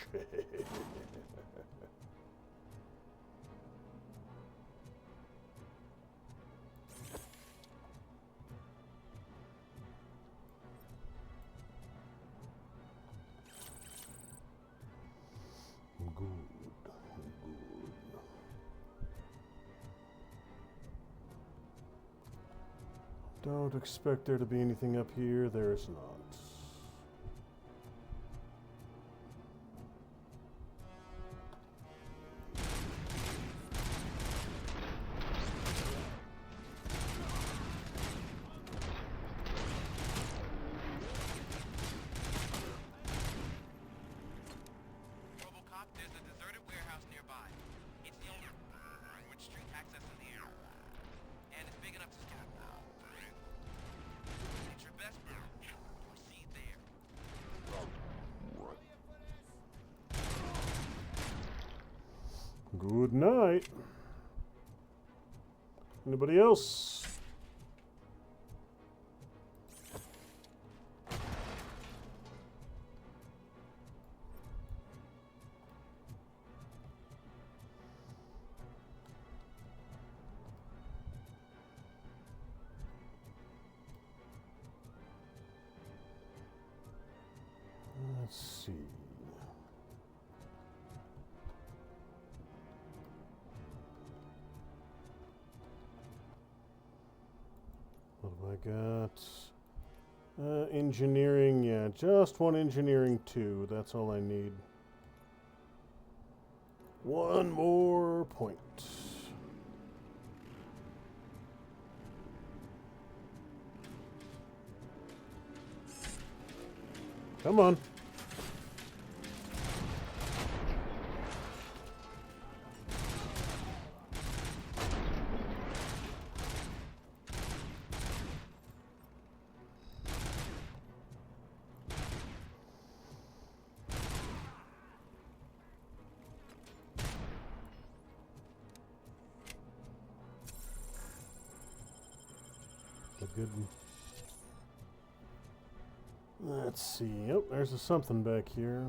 Don't expect there to be anything up here. There is not. Robocop, there's a deserted warehouse nearby. Good night. Anybody else? Let's see. What have I got? Engineering, yeah, just one engineering 2. That's all I need. One more point. Come on. Good. Let's see. Oh, there's a something back here.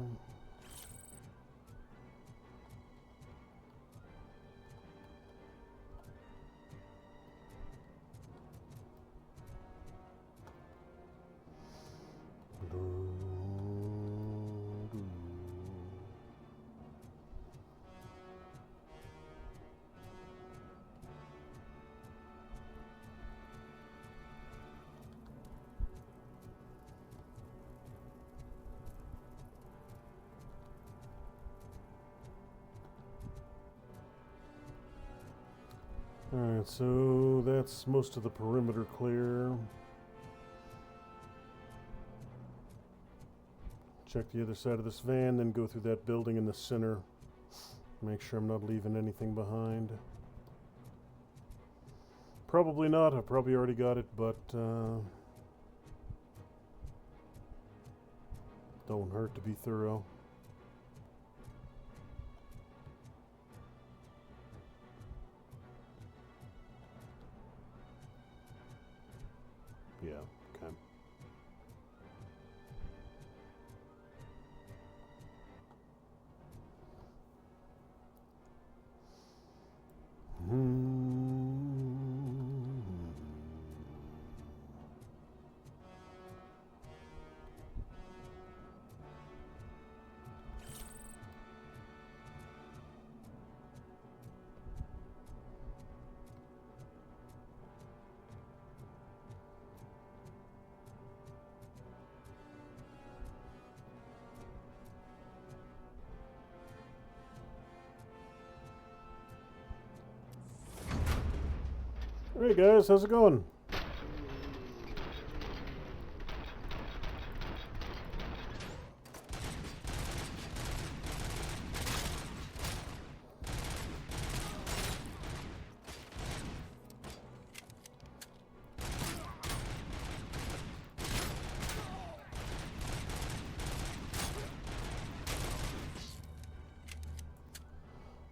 Alright, so that's most of the perimeter clear. Check the other side of this van, then go through that building in the center. Make sure I'm not leaving anything behind. Probably not, I probably already got it, but don't hurt to be thorough. Yeah, okay. Hey guys, how's it going?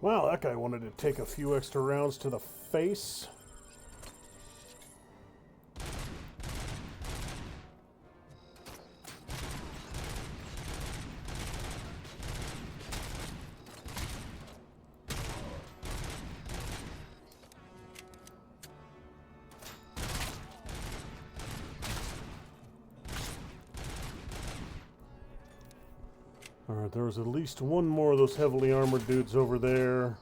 Wow, that guy wanted to take a few extra rounds to the face. Alright, there was at least one more of those heavily armored dudes over there.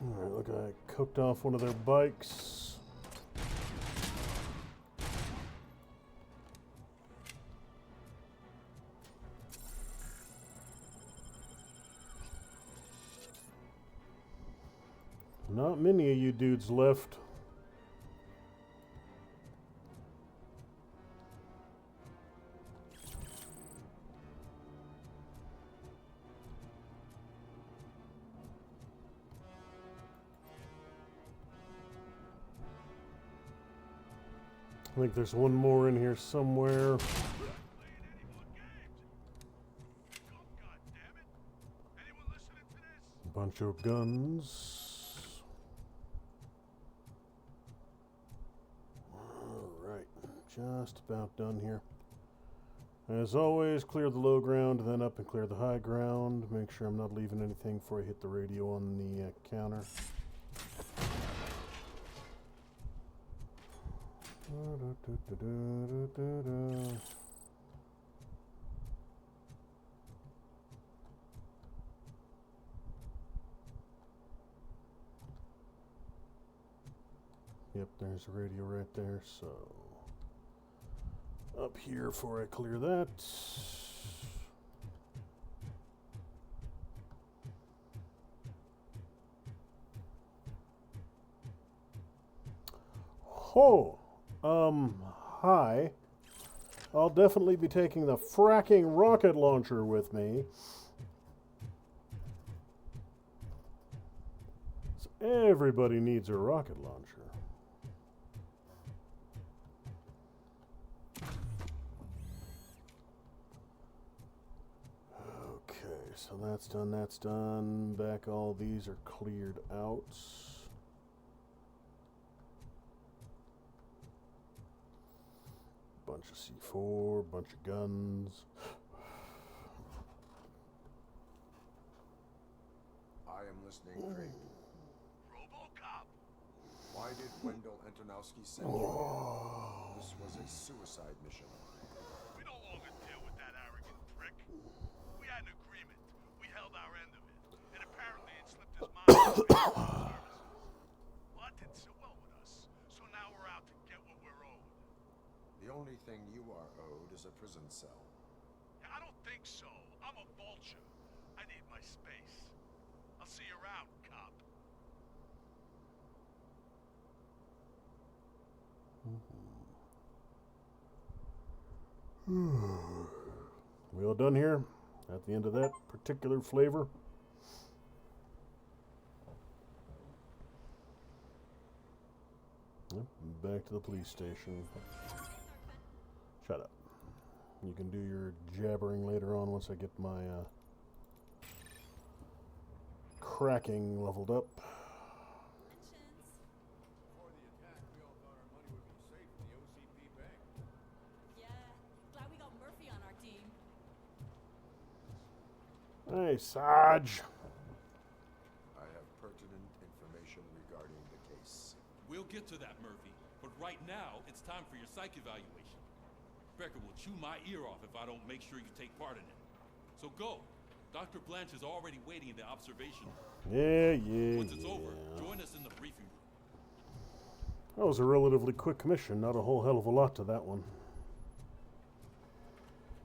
Alright, look, I cooked off one of their bikes. Not many of you dudes left. I think there's one more in here somewhere. Bunch of guns. Alright, just about done here. As always, clear the low ground, then up and clear the high ground. Make sure I'm not leaving anything before I hit the radio on the counter. Yep, there's a radio right there, so up here before I clear that. Oh, hi. I'll definitely be taking the fracking rocket launcher with me. So everybody needs a rocket launcher. Okay, so that's done, that's done. Back all these are cleared out. Bunch of C4, bunch of guns. I am listening, Craig. Robocop! Why did Wendell Antonowski send you here? This was a suicide mission. We no longer deal with that arrogant prick. We had an agreement. We held our end of it. And apparently it slipped his mind to pay for services. Well, that didn't sit well with us. So now we're out to get what we're owed. The only thing you are owed is a prison cell. I don't think so. I'm a vulture. I need my space. I'll see you around, cop. We all done here? At the end of that particular flavor? Yep, back to the police station. Shut up. You can do your jabbering later on once I get my cracking leveled up. Before the attack, we all thought our money would be safe in the OCP bank. Yeah, glad we got Murphy on our team. Hey, Sarge. I have pertinent information regarding the case. We'll get to that, Murphy. But right now, it's time for your psych evaluation. Becker will chew my ear off if I don't make sure you take part in it. So go. Dr. Blanche is already waiting in the observation room. Yeah. Once it's over, join us in the briefing room. That was a relatively quick mission. Not a whole hell of a lot to that one.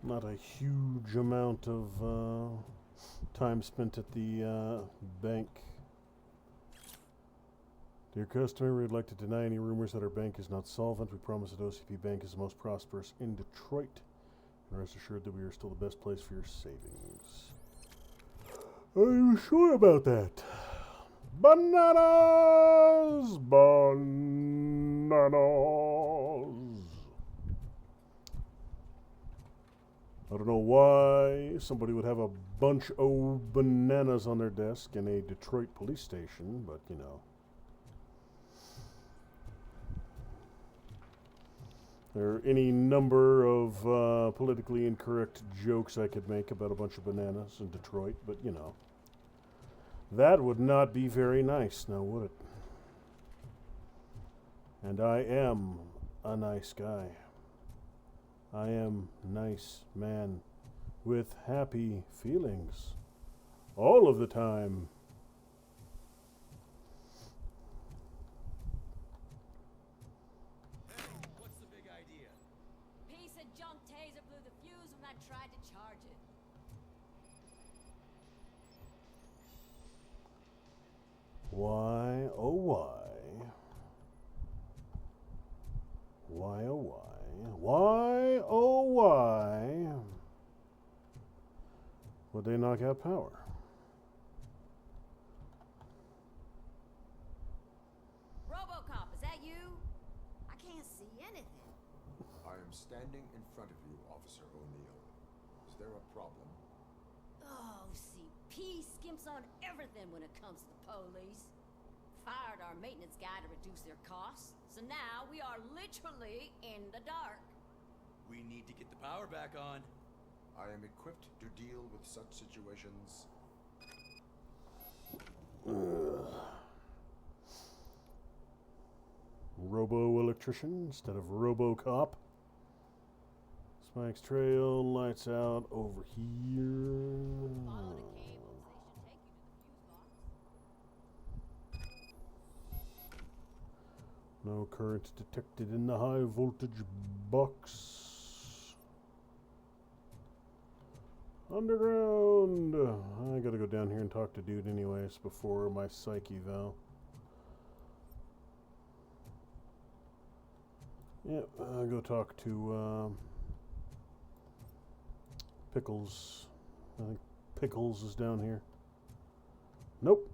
Not a huge amount of time spent at the bank. Dear customer, we'd like to deny any rumors that our bank is not solvent. We promise that OCP Bank is the most prosperous in Detroit. And rest assured that we are still the best place for your savings. Are you sure about that? Bananas! Bananas! I don't know why somebody would have a bunch of bananas on their desk in a Detroit police station, but you know. There are any number of politically incorrect jokes I could make about a bunch of bananas in Detroit, but you know. That would not be very nice, now would it? And I am a nice guy. I am nice man with happy feelings all of the time. What's the big idea? Piece of junk taser blew the fuse when I tried to charge it. Why, oh why? Why, oh why? Why, oh why? Would they knock out power? Robocop, is that you? I can't see anything. standing in front of you, Officer O'Neill. Is there a problem? Oh, CP skimps on everything when it comes to the police. Fired our maintenance guy to reduce their costs, so now we are literally in the dark. We need to get the power back on. I am equipped to deal with such situations. Robo-electrician instead of Robocop. Spike's trail, lights out over here. Follow the cables, they should take you to the fuse box. No current detected in the high voltage box. Underground! I gotta go down here and talk to dude anyways before my psych eval. Yep, I'll go talk to Pickles. I think Pickles is down here. Nope.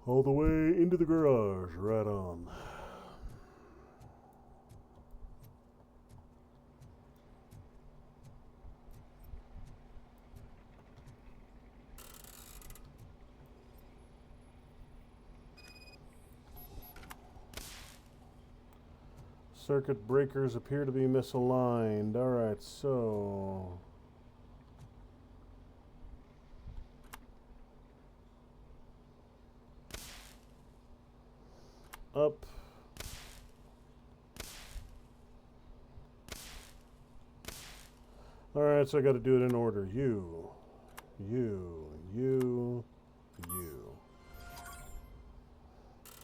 All the way into the garage, right on. Circuit breakers appear to be misaligned. Alright, so... up. Alright, so I gotta do it in order. You.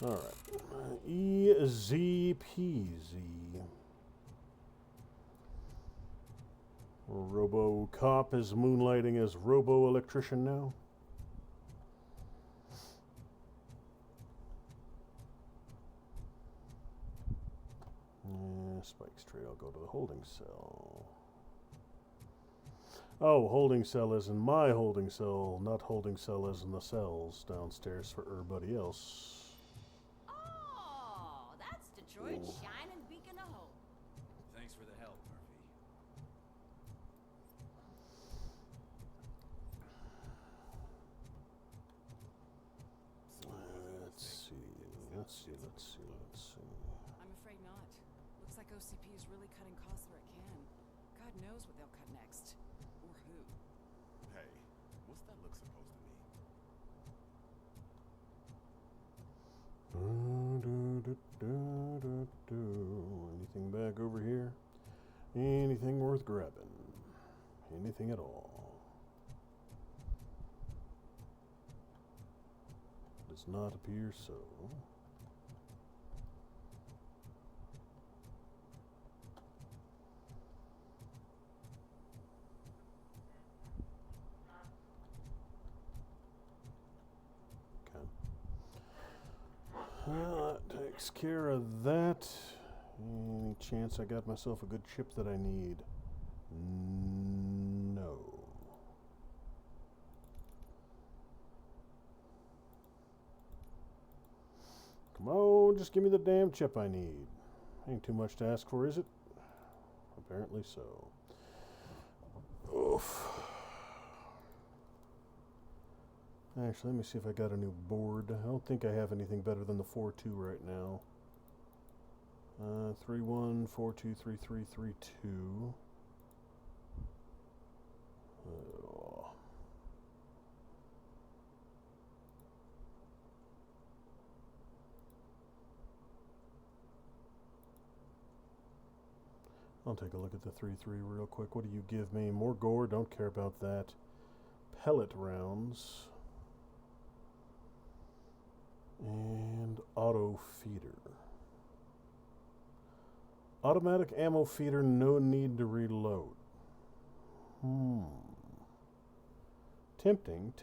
Alright. Easy peasy. Robocop is moonlighting as robo-electrician now. Spike's trail, go to the holding cell. Oh, holding cell is in my holding cell, not holding cell as in the cells downstairs for everybody else. Oh, that's Detroit's shining beacon of hope. Thanks for the help, Murphy. Let's see. I'm afraid not. Looks like OCP is really cutting costs where it can. God knows what they'll cut next. Or who. Hey, what's that look supposed to mean? Anything back over here? Anything worth grabbing? Anything at all? Does not appear so. That takes care of that. Any chance I got myself a good chip that I need? No. Come on, just give me the damn chip I need. Ain't too much to ask for, is it? Apparently so. Oof. Actually, let me see if I got a new board. I don't think I have anything better than the 4.2 right now. 3.1, 4.2, 3.3, 3.2. I'll take a look at the 3.3 real quick. What do you give me? More gore? Don't care about that. Pellet rounds. And auto feeder. Automatic ammo feeder, no need to reload. Tempting.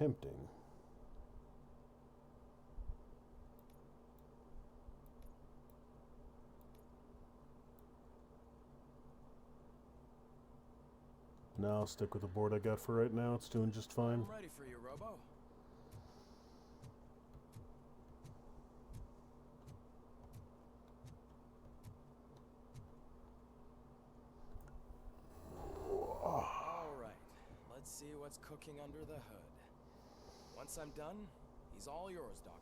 No, I'll stick with the board I got for right now. It's doing just fine. I'm ready for you, Robo. Alright, let's see what's cooking under the hood. Once I'm done, he's all yours, Doctor.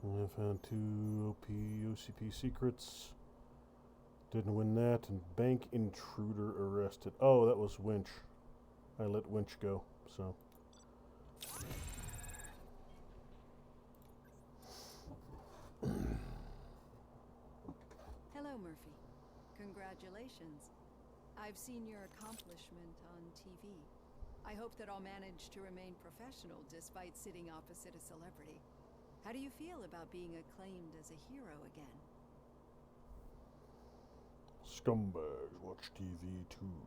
I found 2 OCP secrets. Didn't win that. And bank intruder arrested. Oh, that was Winch. I let Winch go, so. Hello, Murphy. Congratulations. I've seen your accomplishment on TV. I hope that I'll manage to remain professional despite sitting opposite a celebrity. How do you feel about being acclaimed as a hero again? Scumbags watch TV too.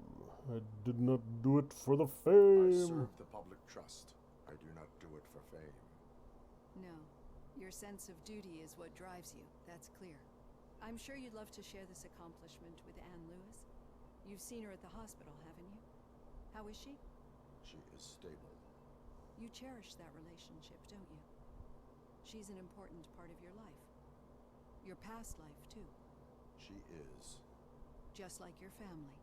I did not do it for the fame. I serve the public trust. I do not do it for fame. No. Your sense of duty is what drives you. That's clear. I'm sure you'd love to share this accomplishment with Anne Lewis. You've seen her at the hospital, haven't you? How is she? She is stable. You cherish that relationship, don't you? She's an important part of your life. Your past life, too. She is. Just like your family.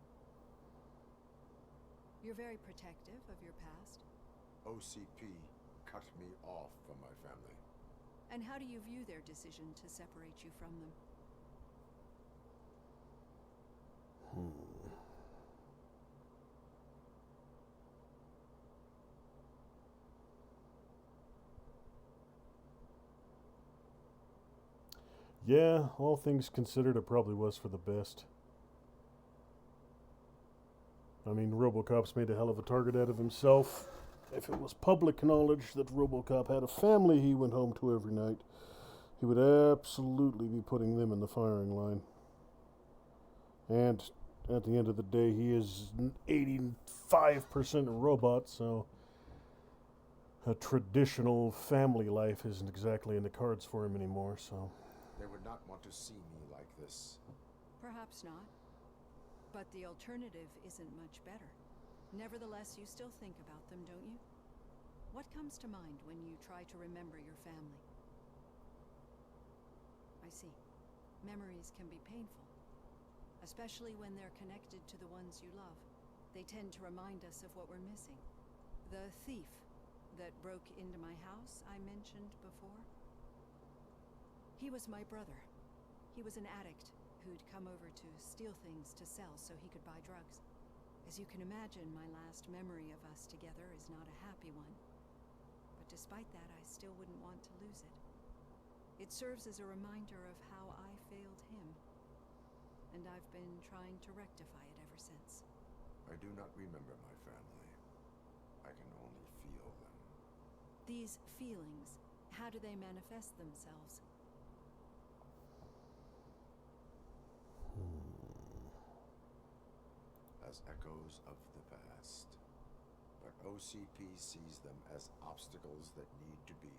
You're very protective of your past. OCP cut me off from my family. And how do you view their decision to separate you from them? Yeah, all things considered, it probably was for the best. I mean, Robocop's made a hell of a target out of himself. If it was public knowledge that Robocop had a family he went home to every night, he would absolutely be putting them in the firing line. And at the end of the day, he is 85% a robot, so a traditional family life isn't exactly in the cards for him anymore, so. They would not want to see me like this. Perhaps not. But the alternative isn't much better. Nevertheless, you still think about them, don't you? What comes to mind when you try to remember your family? I see. Memories can be painful. Especially when they're connected to the ones you love. They tend to remind us of what we're missing. The thief that broke into my house I mentioned before. He was my brother. He was an addict who'd come over to steal things to sell so he could buy drugs. As you can imagine, my last memory of us together is not a happy one. But despite that, I still wouldn't want to lose it. It serves as a reminder of how I failed him. And I've been trying to rectify it ever since. I do not remember my family. I can only feel them. These feelings, how do they manifest themselves? As echoes of the past. But OCP sees them as obstacles that need to be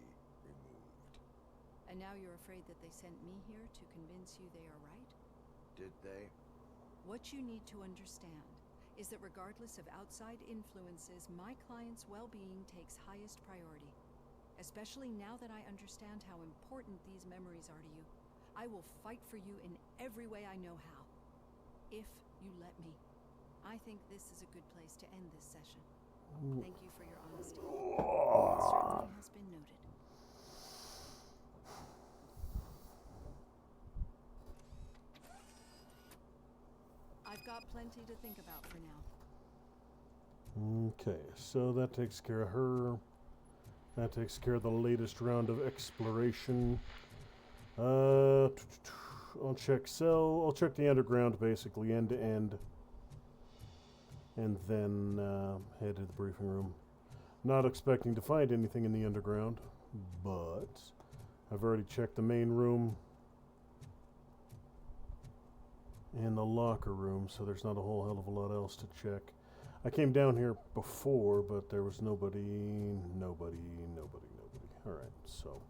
removed. And now you're afraid that they sent me here to convince you they are right? Did they? What you need to understand is that regardless of outside influences, my client's well-being takes highest priority. Especially now that I understand how important these memories are to you. I will fight for you in every way I know how. If you let me. I think this is a good place to end this session. Thank you for your honesty. It certainly has been noted. I've got plenty to think about for now. Okay, so that takes care of her. That takes care of the latest round of exploration. I'll check cell. I'll check the underground basically, end to end. And then head to the briefing room. Not expecting to find anything in the underground, but I've already checked the main room and the locker room, so there's not a whole hell of a lot else to check. I came down here before, but there was nobody. Alright, so.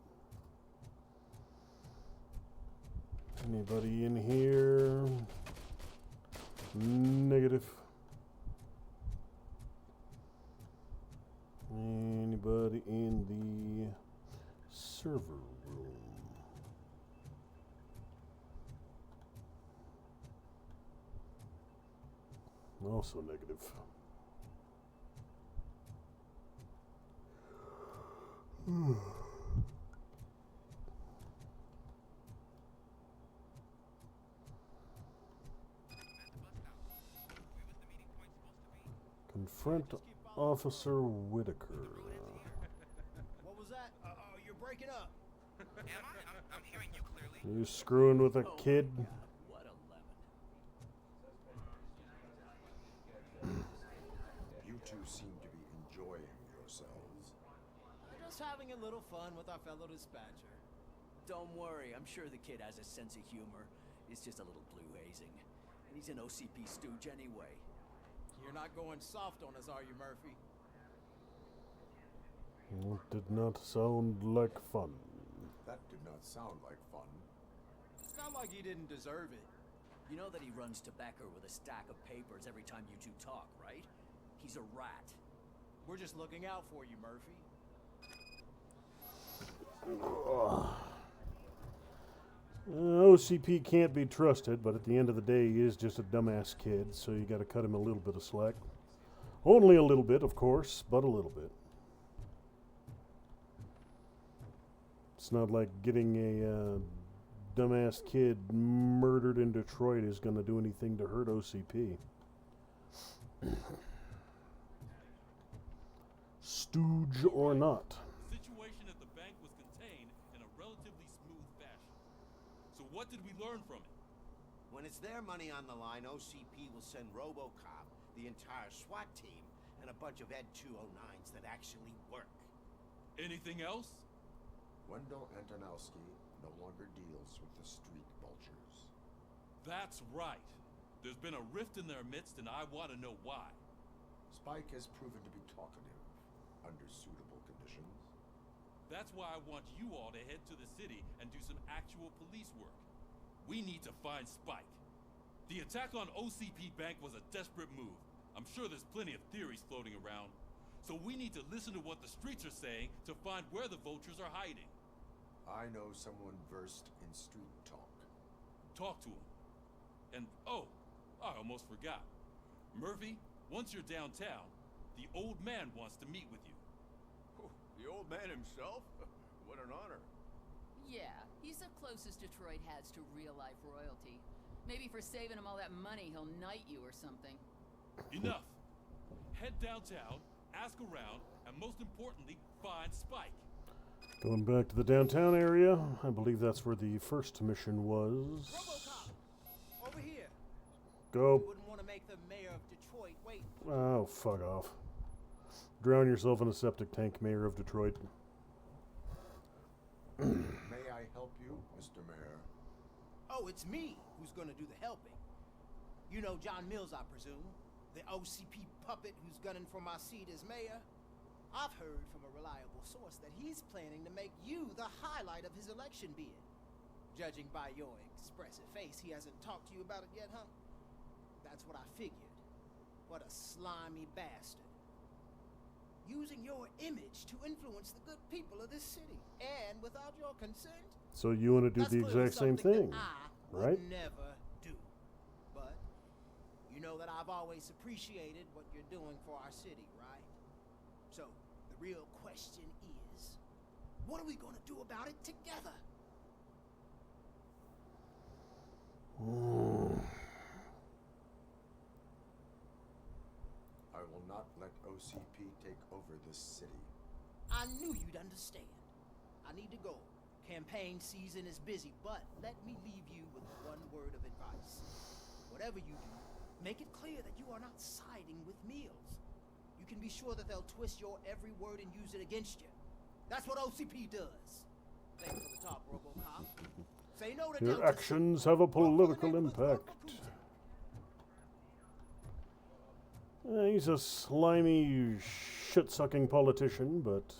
Anybody in here? Negative. Anybody in the server room? Also negative. Confront Officer Whitaker. What was that? You're breaking up. Am I? I'm hearing you clearly. You screwing with a kid? What a lemon. You two seem to be enjoying yourselves. Just having a little fun with our fellow dispatcher. Don't worry, I'm sure the kid has a sense of humor. It's just a little blue hazing. And he's an OCP stooge anyway. You're not going soft on us, are you, Murphy? It did not sound like fun. That did not sound like fun. It's not like he didn't deserve it. You know that he runs to Becker with a stack of papers every time you two talk, right? He's a rat. We're just looking out for you, Murphy. OCP can't be trusted, but at the end of the day, he is just a dumbass kid, so you got to cut him a little bit of slack. Only a little bit, of course, but a little bit. It's not like getting a dumbass kid murdered in Detroit is going to do anything to hurt OCP. Stooge or not. The situation at the bank was contained in a relatively smooth fashion. So what did we learn from it? When it's their money on the line, OCP will send Robocop, the entire SWAT team, and a bunch of Ed 209s that actually work. Anything else? Wendell Antonowski no longer deals with the street vultures. That's right. There's been a rift in their midst, and I want to know why. Spike has proven to be talkative under suitable conditions. That's why I want you all to head to the city and do some actual police work. We need to find Spike. The attack on OCP Bank was a desperate move. I'm sure there's plenty of theories floating around. So we need to listen to what the streets are saying to find where the vultures are hiding. I know someone versed in street talk. Talk to him. And, oh, I almost forgot. Murphy, once you're downtown, the old man wants to meet with you. Oh, the old man himself? What an honor. Yeah, he's the closest Detroit has to real-life royalty. Maybe for saving him all that money, he'll knight you or something. Enough. Head downtown, ask around, and most importantly, find Spike. Going back to the downtown area, I believe that's where the first mission was. Robocop! Over here! Go. You wouldn't want to make the mayor of Detroit wait. Oh, fuck off. Drown yourself in a septic tank, Mayor of Detroit. May I help you, Mr. Mayor? Oh, it's me who's gonna do the helping. You know John Mills, I presume? The OCP puppet who's gunning for my seat as mayor? I've heard from a reliable source that he's planning to make you the highlight of his election bid. Judging by your expressive face, he hasn't talked to you about it yet, huh? That's what I figured. What a slimy bastard. Using your image to influence the good people of this city, and without your consent. So you want to do the exact same thing, right? Never do. But you know that I've always appreciated what you're doing for our city, right? So the real question is, what are we going to do about it together? I will not let OCP take over this city. I knew you'd understand. I need to go. Campaign season is busy, but let me leave you with one word of advice. Whatever you do, make it clear that you are not siding with Mills. You can be sure that they'll twist your every word and use it against you. That's what OCP does. Thanks for the talk, Robocop. Say no to Your Delta actions have a political impact. He's a slimy, shit-sucking politician, but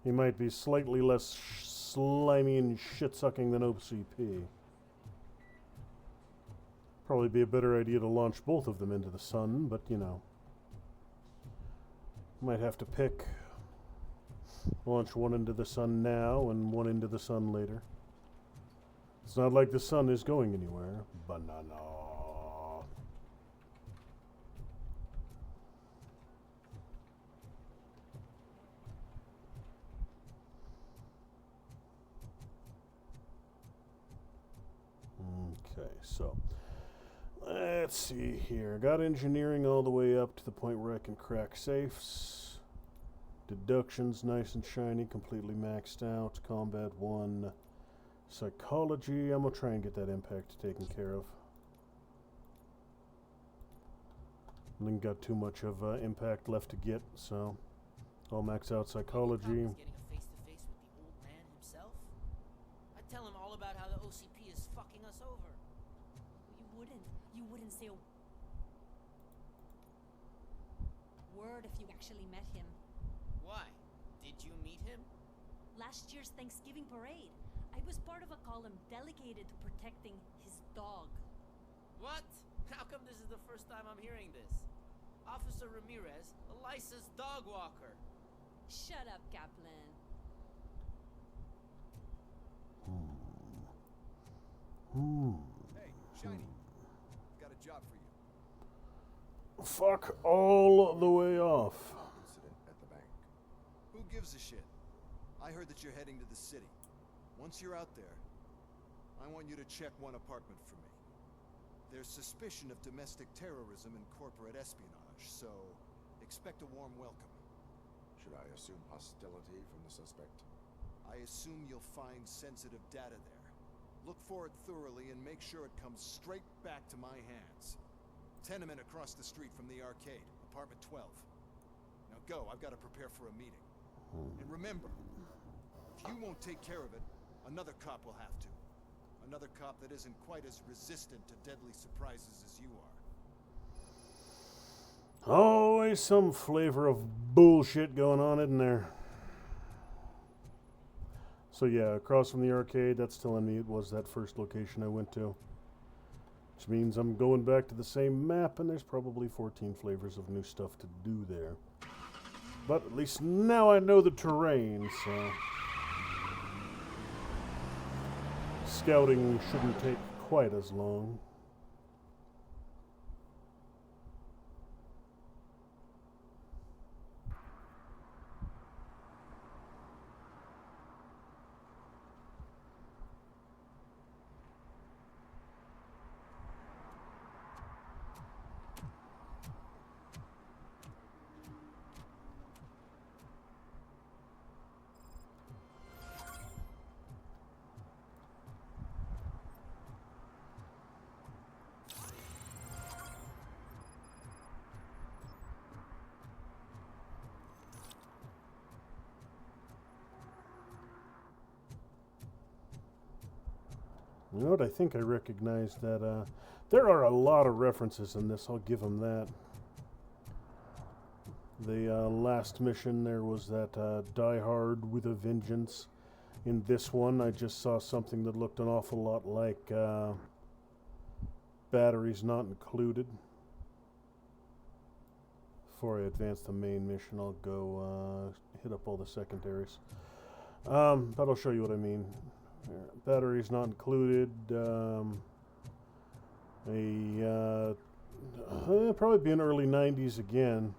he might be slightly less slimy and shit-sucking than OCP. Probably be a better idea to launch both of them into the sun, but you know. Might have to pick. Launch one into the sun now and one into the sun later. It's not like the sun is going anywhere. Banana. Okay, so let's see here. Got engineering all the way up to the point where I can crack safes. Deduction's nice and shiny, completely maxed out. Combat 1. Psychology, I'm going to try and get that impact taken care of. I haven't got too much of impact left to get, so I'll max out psychology. Getting a face-to-face with the old man himself? I'd tell him all about how the OCP is fucking us over. You wouldn't say a word if you actually met him. Why? Did you meet him? Last year's Thanksgiving parade. I was part of a column delegated to protecting his dog. What? How come this is the first time I'm hearing this? Officer Ramirez, a licensed dog walker. Shut up, Kaplan. Hey, Shiny. Got a job for you. Fuck all the way off. Incident at the bank. Who gives a shit? I heard that you're heading to the city. Once you're out there, I want you to check one apartment for me. There's suspicion of domestic terrorism and corporate espionage, so expect a warm welcome. Should I assume hostility from the suspect? I assume you'll find sensitive data there. Look for it thoroughly and make sure it comes straight back to my hands. Tenement across the street from the arcade, apartment 12. Now go, I've got to prepare for a meeting. And remember, if you won't take care of it, another cop will have to. Another cop that isn't quite as resistant to deadly surprises as you are. Always some flavor of bullshit going on, isn't there? So yeah, across from the arcade, that's telling me it was that first location I went to. Which means I'm going back to the same map, and there's probably 14 flavors of new stuff to do there. But at least now I know the terrain, so scouting shouldn't take quite as long. You know what? I think I recognize that. There are a lot of references in this. I'll give them that. The last mission, there was that Die Hard with a Vengeance. In this one, I just saw something that looked an awful lot like Batteries Not Included. Before I advance the main mission, I'll go hit up all the secondaries. But I'll show you what I mean. Batteries Not Included. Probably be in early 90s again.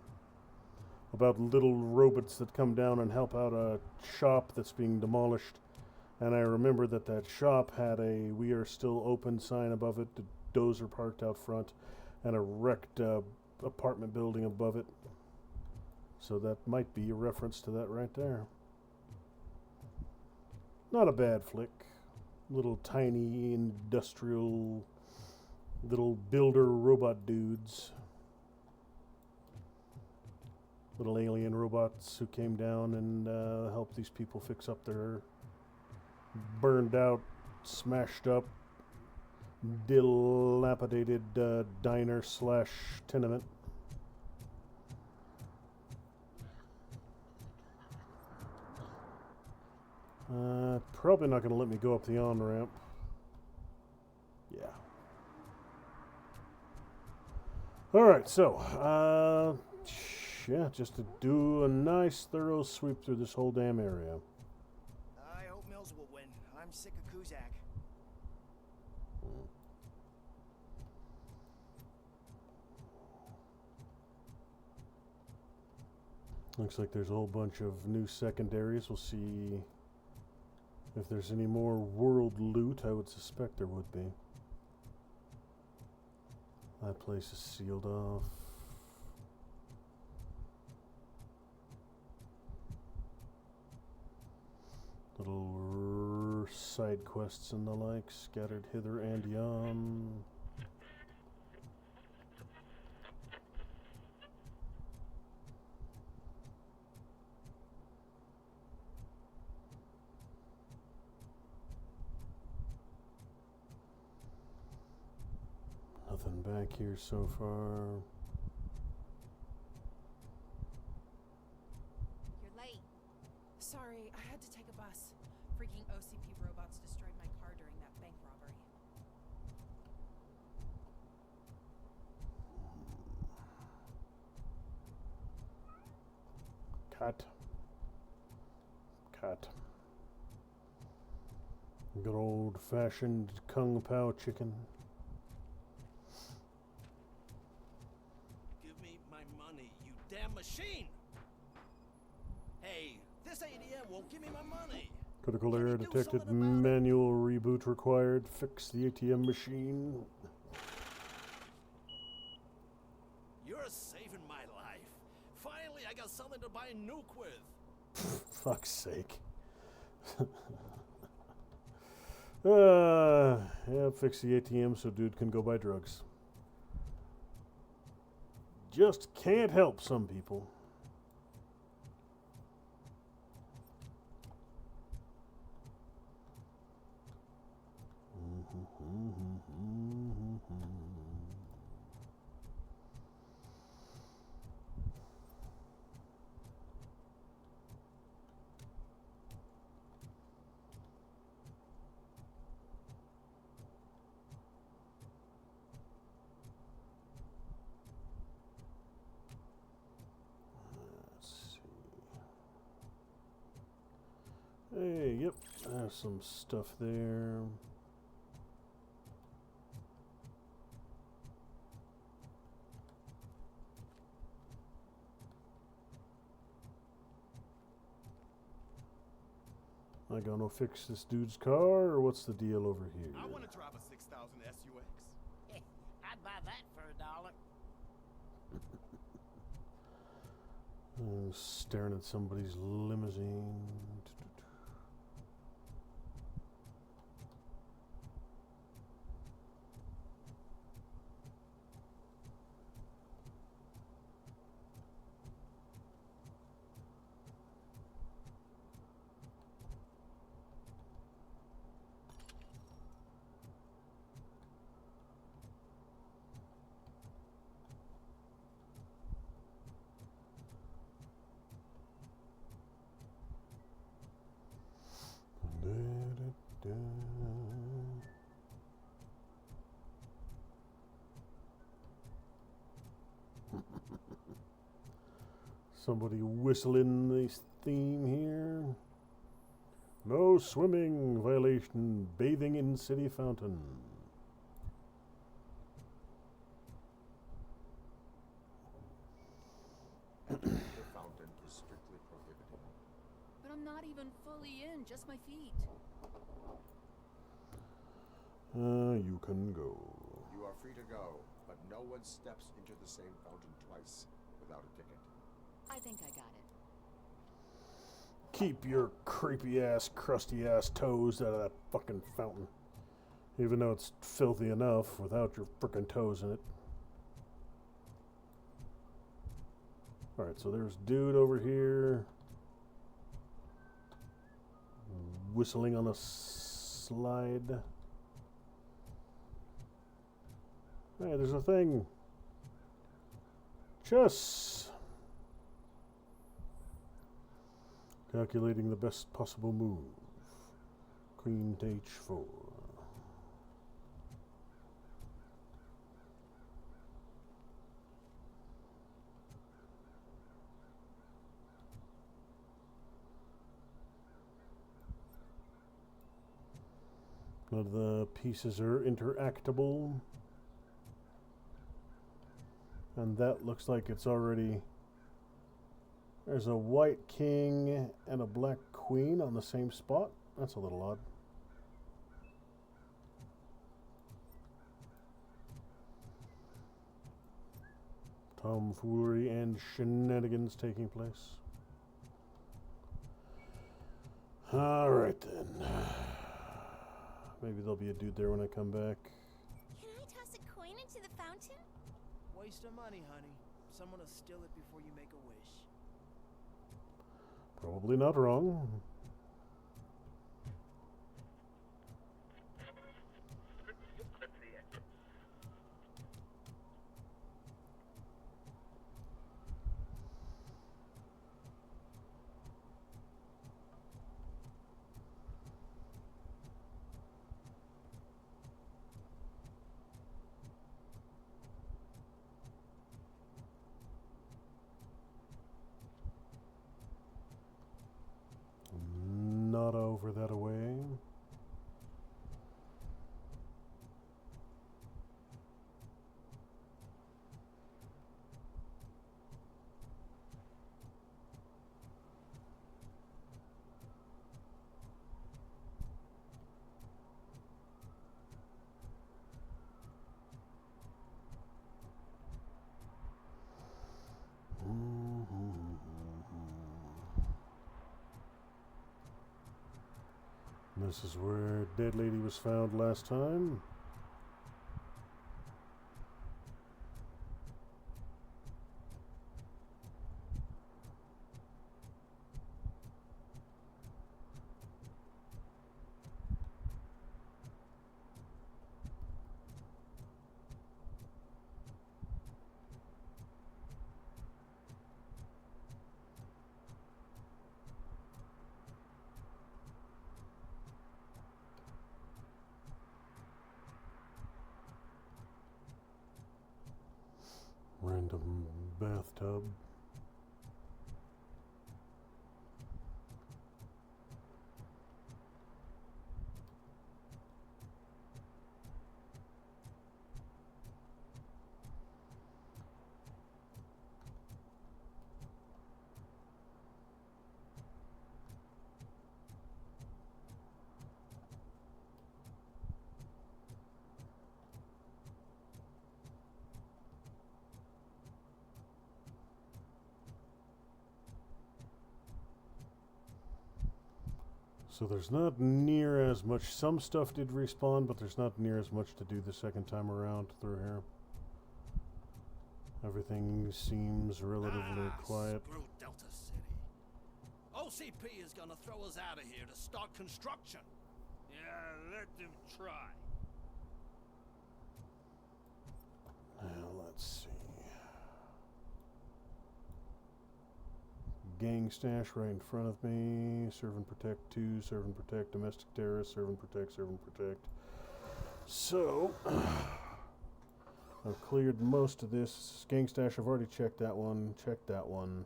About little robots that come down and help out a shop that's being demolished. And I remember that that shop had a "We Are Still Open" sign above it, the dozer parked out front, and a wrecked apartment building above it. So that might be a reference to that right there. Not a bad flick. Little tiny industrial little builder robot dudes. Little alien robots who came down and helped these people fix up their burned out, smashed up, dilapidated diner slash tenement. Probably not going to let me go up the on-ramp. Yeah. Alright, so, yeah, just to do a nice thorough sweep through this whole damn area. I hope Mills will win. I'm sick of Kuzak. Looks like there's a whole bunch of new secondaries. We'll see if there's any more world loot. I would suspect there would be. That place is sealed off. Little side quests and the like scattered hither and yon. Nothing back here so far. You're late. Sorry, I had to take a bus. Freaking OCP robots destroyed my car during that bank robbery. Cut. Cut. Good old-fashioned Kung Pao chicken. Give me my money, you damn machine! Hey, this ATM won't give me my money! Critical error detected. Manual reboot required. Fix the ATM machine. You're saving my life. Finally, I got something to buy a nuke with. Fuck's sake. Yeah, fix the ATM so dude can go buy drugs. Just can't help some people. Hey, yep, there's some stuff there. I gonna fix this dude's car, or what's the deal over here? I want to drive a 6000 SUX. I'd buy that for $1. Staring at somebody's limousine. Somebody whistling this theme here. No swimming violation. Bathing in city fountain. The fountain is strictly prohibited. But I'm not even fully in, just my feet. You can go. You are free to go, but no one steps into the same fountain twice without a ticket. I think I got it. Keep your creepy ass, crusty ass toes out of that fucking fountain. Even though it's filthy enough without your frickin' toes in it. Alright, so there's dude over here. Whistling on a slide. Hey, there's a thing. Chess. Calculating the best possible move. Queen to h4. None of the pieces are interactable. And that looks like it's already... There's a white king and a black queen on the same spot. That's a little odd. Tomfoolery and shenanigans taking place. Alright then. Maybe there'll be a dude there when I come back. Can I toss a coin into the fountain? Waste of money, honey. Someone will steal it before you make a wish. Probably not wrong. Not over that away. This is where dead lady was found last time. Random bathtub. So there's not near as much. Some stuff did respawn, but there's not near as much to do the second time around through here. Everything seems relatively quiet. Screw Delta City. OCP is gonna throw us out of here to start construction. Yeah, let them try. Now let's see. Gang stash right in front of me. Serve and protect 2. Serve and protect domestic terrorists. Serve and protect. Serve and protect. So I've cleared most of this. Gang stash, I've already checked that one. Checked that one.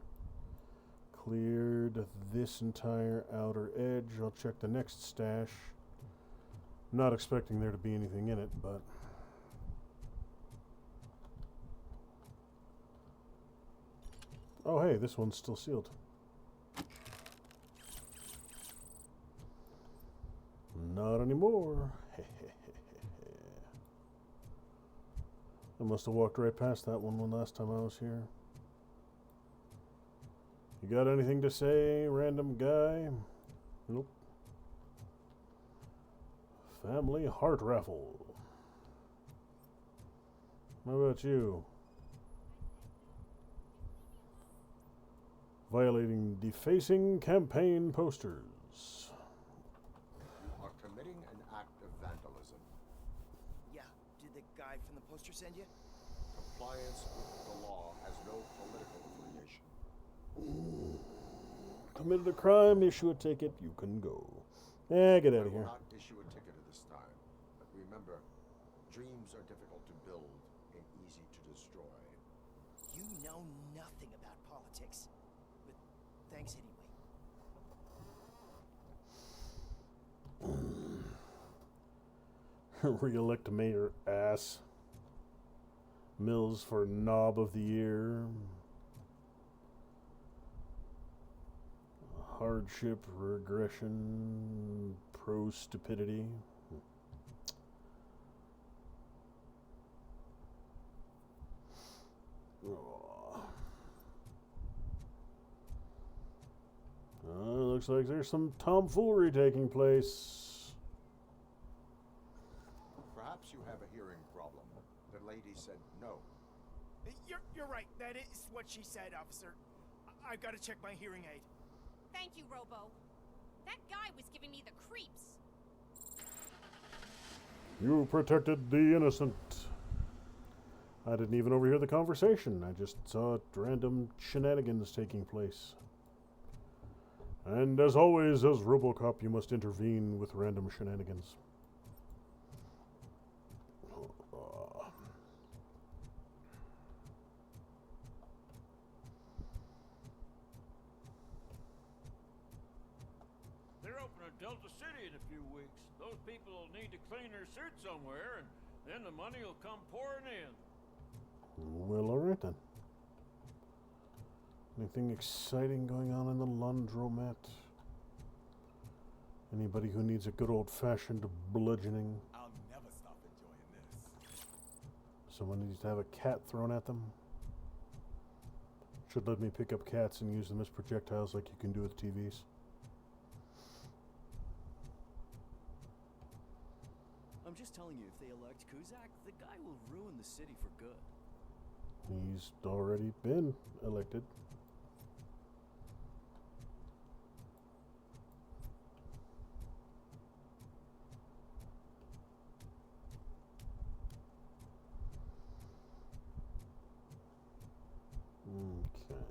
Cleared this entire outer edge. I'll check the next stash. Not expecting there to be anything in it, but... Oh hey, this one's still sealed. Not anymore. I must have walked right past that one last time I was here. You got anything to say, random guy? Nope. Family heart raffle. How about you? Violating defacing campaign posters. You are committing an act of vandalism. Yeah, did the guy from the poster send you? Compliance with the law has no political affiliation. Committed a crime, issue a ticket, you can go. Get out I of will here. not issue a ticket at this time, but remember, dreams are difficult to build and easy to destroy. You know nothing about politics. But thanks anyway. Re-elect mayor, ass. Mills for knob of the year. Hardship, regression, pro-stupidity. Looks like there's some tomfoolery taking place. Perhaps you have a hearing problem. The lady said no. You're right. That is what she said, officer. I've got to check my hearing aid. Thank you, Robo. That guy was giving me the creeps. You protected the innocent. I didn't even overhear the conversation. I just saw random shenanigans taking place. And as always, as Robocop, you must intervene with random shenanigans. They're opening Delta City in a few weeks. Those people will need to clean their suits somewhere, and then the money will come pouring in. Well, alright then. Anything exciting going on in the laundromat? Anybody who needs a good old-fashioned bludgeoning? I'll never stop enjoying this. Someone needs to have a cat thrown at them? Should let me pick up cats and use them as projectiles like you can do with TVs. I'm just telling you, if they elect Kuzak, the guy will ruin the city for good. He's already been elected. Okay.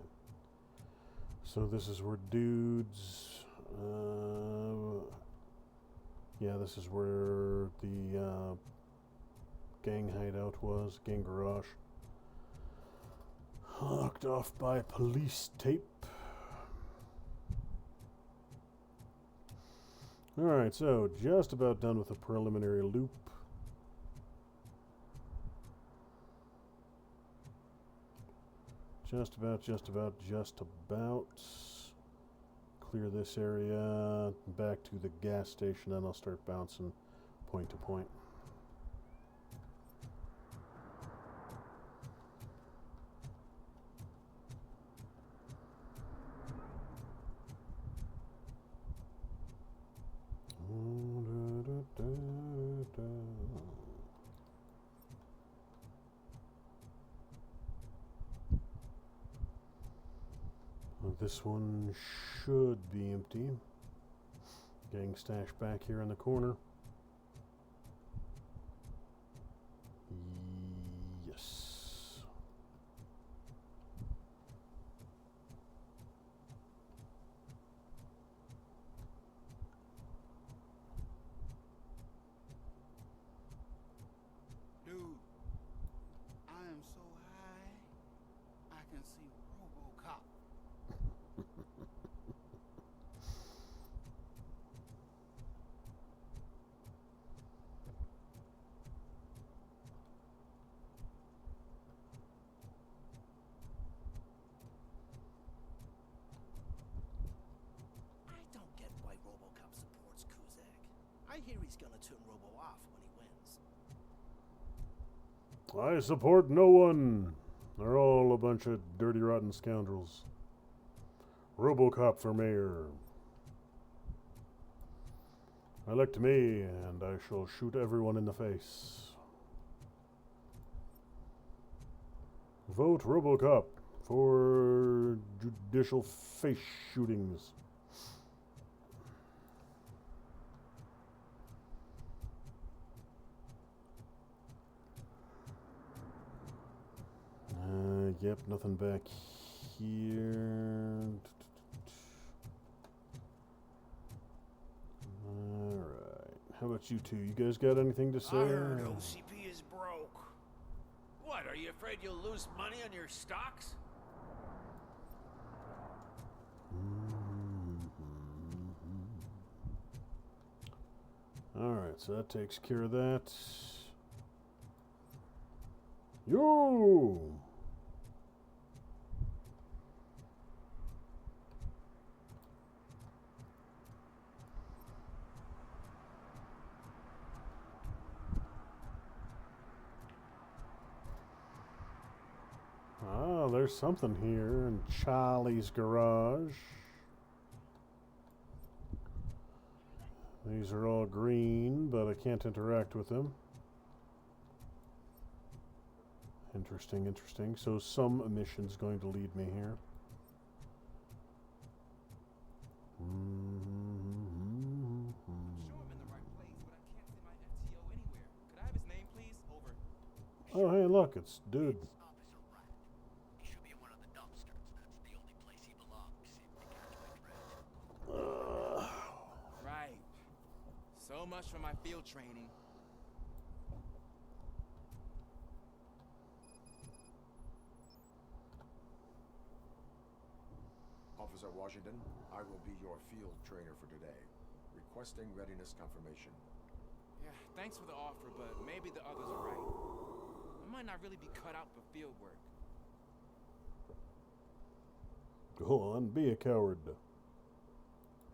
So this is where dudes... yeah, this is where the gang hideout was, gang garage. Locked off by police tape. Alright, so just about done with the preliminary loop. Just about. Clear this area, back to the gas station, then I'll start bouncing point to point. This one should be empty. Gang stash back here in the corner. Yes. Dude, I am so high, I can see Robocop. I don't get why Robocop supports Kuzak. I hear he's gonna turn Robo off when he wins. I support no one. They're all a bunch of dirty, rotten scoundrels. Robocop for mayor. Elect me, and I shall shoot everyone in the face. Vote Robocop for judicial face shootings. Yep, nothing back here. How about you two? You guys got anything to say? I heard OCP is broke. What, are you afraid you'll lose money on your stocks? Alright, so that takes care of that. Yo! Ah, there's something here in Charlie's garage. These are all green, but I can't interact with them. Interesting, interesting. So some mission's going to lead me here. Oh, hey, look, it's dude. Right. So much for my field training. Officer Washington, I will be your field trainer for today. Requesting readiness confirmation. Yeah, thanks for the offer, but maybe the others are right. I might not really be cut out for field work. Go on, be a coward.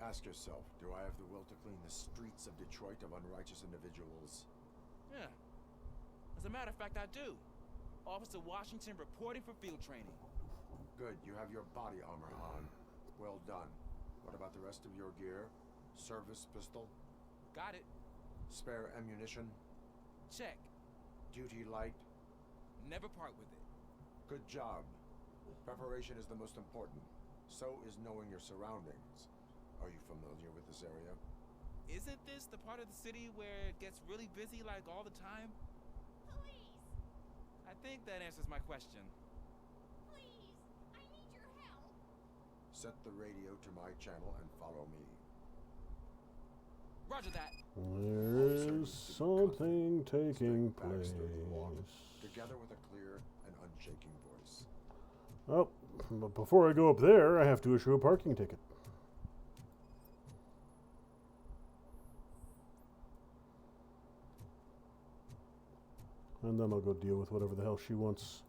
Ask yourself, do I have the will to clean the streets of Detroit of unrighteous individuals? Yeah. As a matter of fact, I do. Officer Washington reporting for field training. Good, you have your body armor on. Well done. What about the rest of your gear? Service pistol? Got it. Spare ammunition? Check. Duty light? Never part with it. Good job. Preparation is the most important. So is knowing your surroundings. Are you familiar with this area? Isn't this the part of the city where it gets really busy like all the time? Police! I think that answers my question. Please! I need your help! Set the radio to my channel and follow me. Roger that. There's something taking place. Together with a clear and unshaking voice. Oh, but before I go up there, I have to issue a parking ticket. And then I'll go deal with whatever the hell she wants.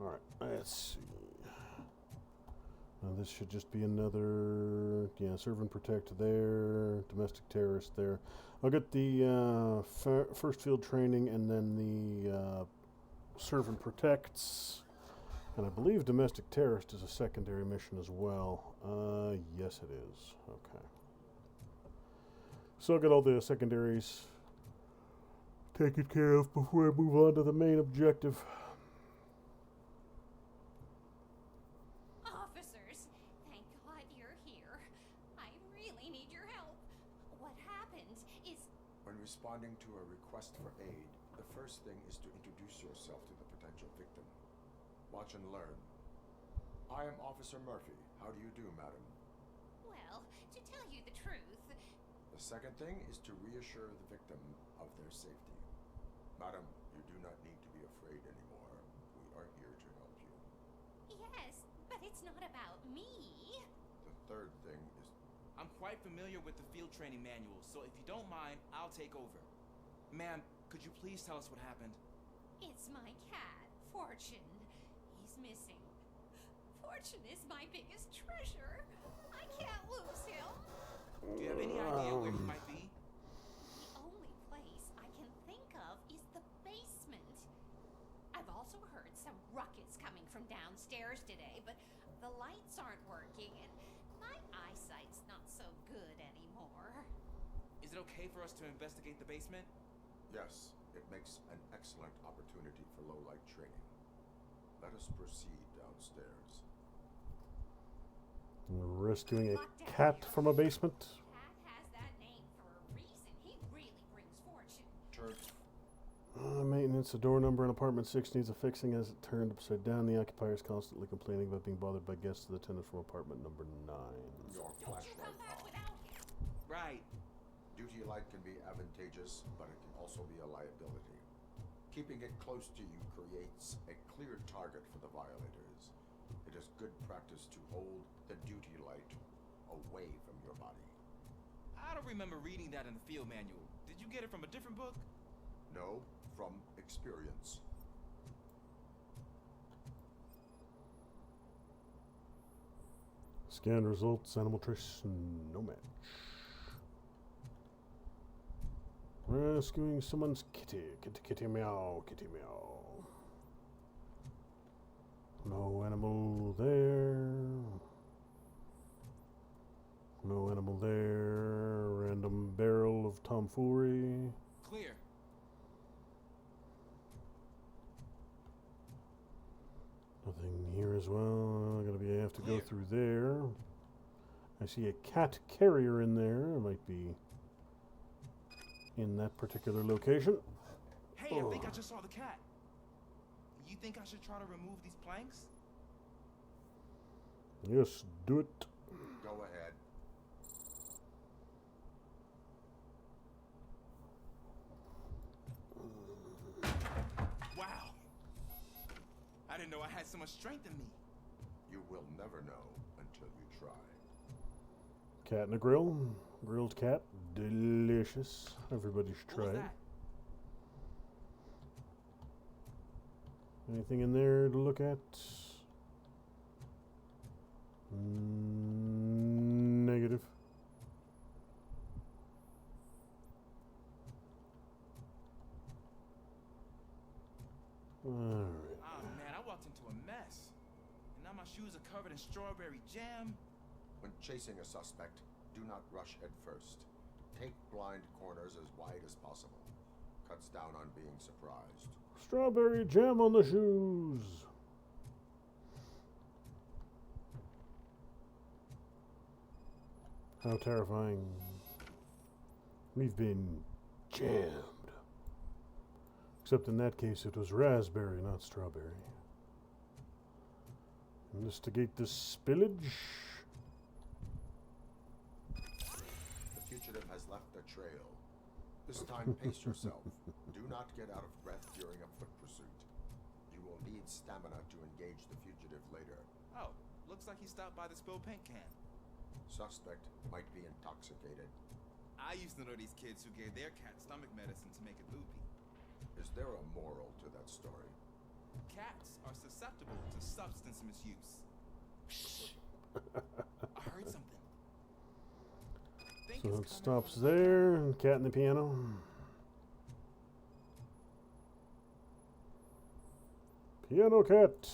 Alright, let's see. Now this should just be another, yeah, serve and protect there, domestic terrorist there. I'll get the first field training and then the serve and protects. And I believe domestic terrorist is a secondary mission as well. Yes it is. Okay. So I'll get all the secondaries taken care of before I move on to the main objective. Officers, thank God you're here. I really need your help. What happened is... When responding to a request for aid, the first thing is to introduce yourself to the potential victim. Watch and learn. I am Officer Murphy. How do you do, madam? Well, to tell you the truth... The second thing is to reassure the victim of their safety. Madam, you do not need to be afraid anymore. We are here to help you. Yes, but it's not about me. The third thing is... I'm quite familiar with the field training manual, so if you don't mind, I'll take over. Ma'am, could you please tell us what happened? It's my cat, Fortune. He's missing. Fortune is my biggest treasure. I can't lose him. Do you have any idea where he might be? The only place I can think of is the basement. I've also heard some ruckus coming from downstairs today, but the lights aren't working and my eyesight's not so good anymore. Is it okay for us to investigate the basement? Yes, it makes an excellent opportunity for low-light training. Let us proceed downstairs. Rescuing a cat from a basement? Cat has that name for a reason. He really brings fortune. Turn. I may maintenance. A door number in apartment 6 needs a fixing as it turned upside down. The occupier is constantly complaining about being bothered by guests of the tenant from apartment number 9. Your flashlight on. Right. Duty light can be advantageous, but it can also be a liability. Keeping it close to you creates a clear target for the violators. It is good practice to hold the duty light away from your body. I don't remember reading that in the field manual. Did you get it from a different book? No, from experience. Scan results, animal trace, no match. Rescuing someone's kitty. Kitty meow, kitty meow. No animal there. No animal there. Random barrel of tomfoolery. Clear. Nothing here as well. I have to Clear. go through there. I see a cat carrier in there. It might be in that particular location. Hey, I think I just saw the cat. You think I should try to remove these planks? Yes, do it. Go ahead. Wow. I didn't know I had so much strength in me. You will never know until you try. Cat in a grill. Grilled cat. Delicious. Everybody should try it. Anything in there to look at? Negative. Alright. Oh man, I walked into a mess. And now my shoes are covered in strawberry jam. When chasing a suspect, do not rush at first. Take blind corners as wide as possible. Cuts down on being surprised. Strawberry jam on the shoes. How terrifying. We've been jammed. Except in that case it was raspberry, not strawberry. Investigate this spillage. The fugitive has left a trail. This time, pace yourself. Do not get out of breath during a foot pursuit. You will need stamina to engage the fugitive later. Oh, looks like he stopped by the spilled paint can. Suspect might be intoxicated. I used to know these kids who gave their cat stomach medicine to make it loopy. Is there a moral to that story? Cats are susceptible to substance misuse. I heard something. So it stops there. Cat in the piano. Piano cat.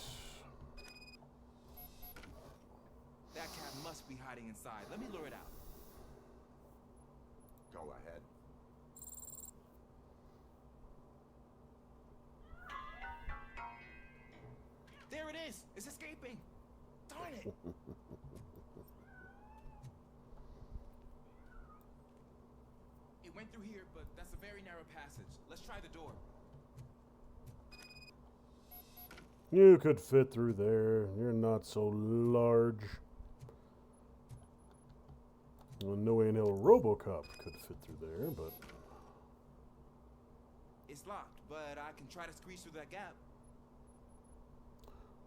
That cat must be hiding inside. Let me lure it out. Go ahead. There it is! It's escaping! Darn it! It went through here, but that's a very narrow passage. Let's try the door. You could fit through there. You're not so large. Well, no way in hell Robocop could fit through there, but... It's locked, but I can try to squeeze through that gap.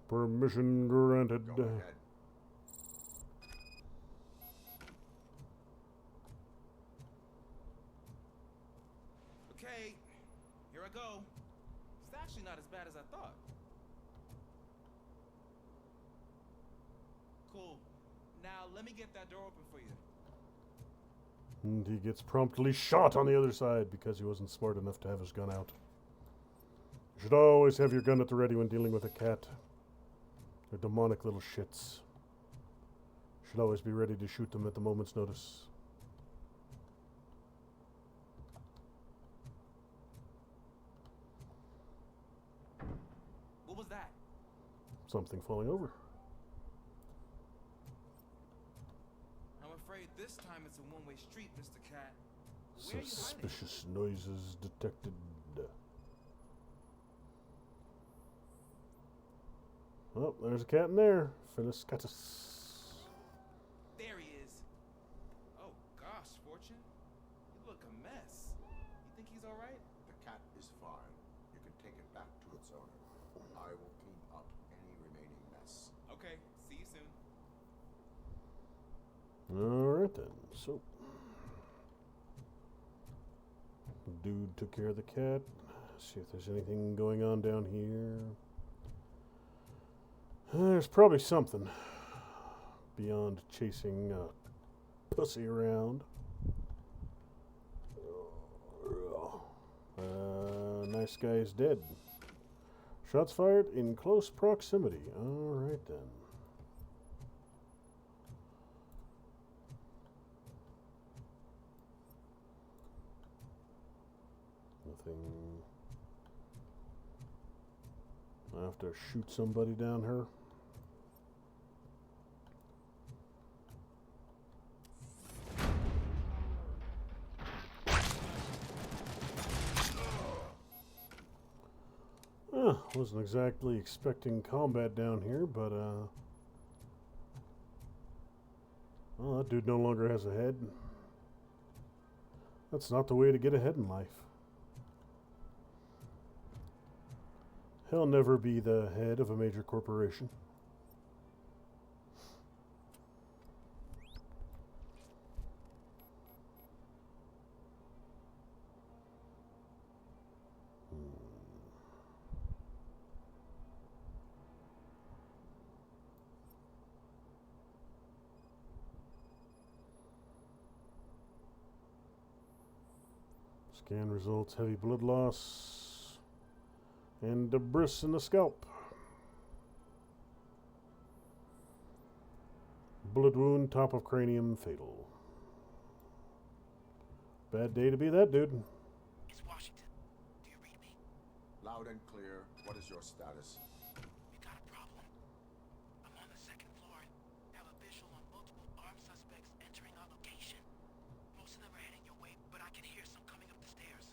Permission granted. Go ahead. Okay, here I go. It's actually not as bad as I thought. Cool. Now let me get that door open for you. And he gets promptly shot on the other side because he wasn't smart enough to have his gun out. You should always have your gun at the ready when dealing with a cat. They're demonic little shits. You should always be ready to shoot them at the moment's notice. What was that? Something falling over. I'm afraid this time it's a one-way street, Mr. Cat. Where are you hiding? Suspicious noises detected. Oh, there's a cat in there. Finis catus. There he is. Oh gosh, Fortune. You look a mess. You think he's alright? The cat is fine. You can take it back to its owner. I will clean up any remaining mess. Okay, see you soon. Alright then, so. Dude took care of the cat. See if there's anything going on down here. There's probably something beyond chasing pussy around. Nice guy is dead. Shots fired in close proximity. Alright then. Nothing. I have to shoot somebody down here. Wasn't exactly expecting combat down here, but well, that dude no longer has a head. That's not the way to get ahead in life. He'll never be the head of a major corporation. Scan results, heavy blood loss, and debris in the scalp. Bullet wound, top of cranium, fatal. Bad day to be that dude. It's Washington. Do you read me? Loud and clear. What is your status? We got a problem. I'm on the second floor. Have a visual on multiple armed suspects entering our location. Most of them are heading your way, but I can hear some coming up the stairs.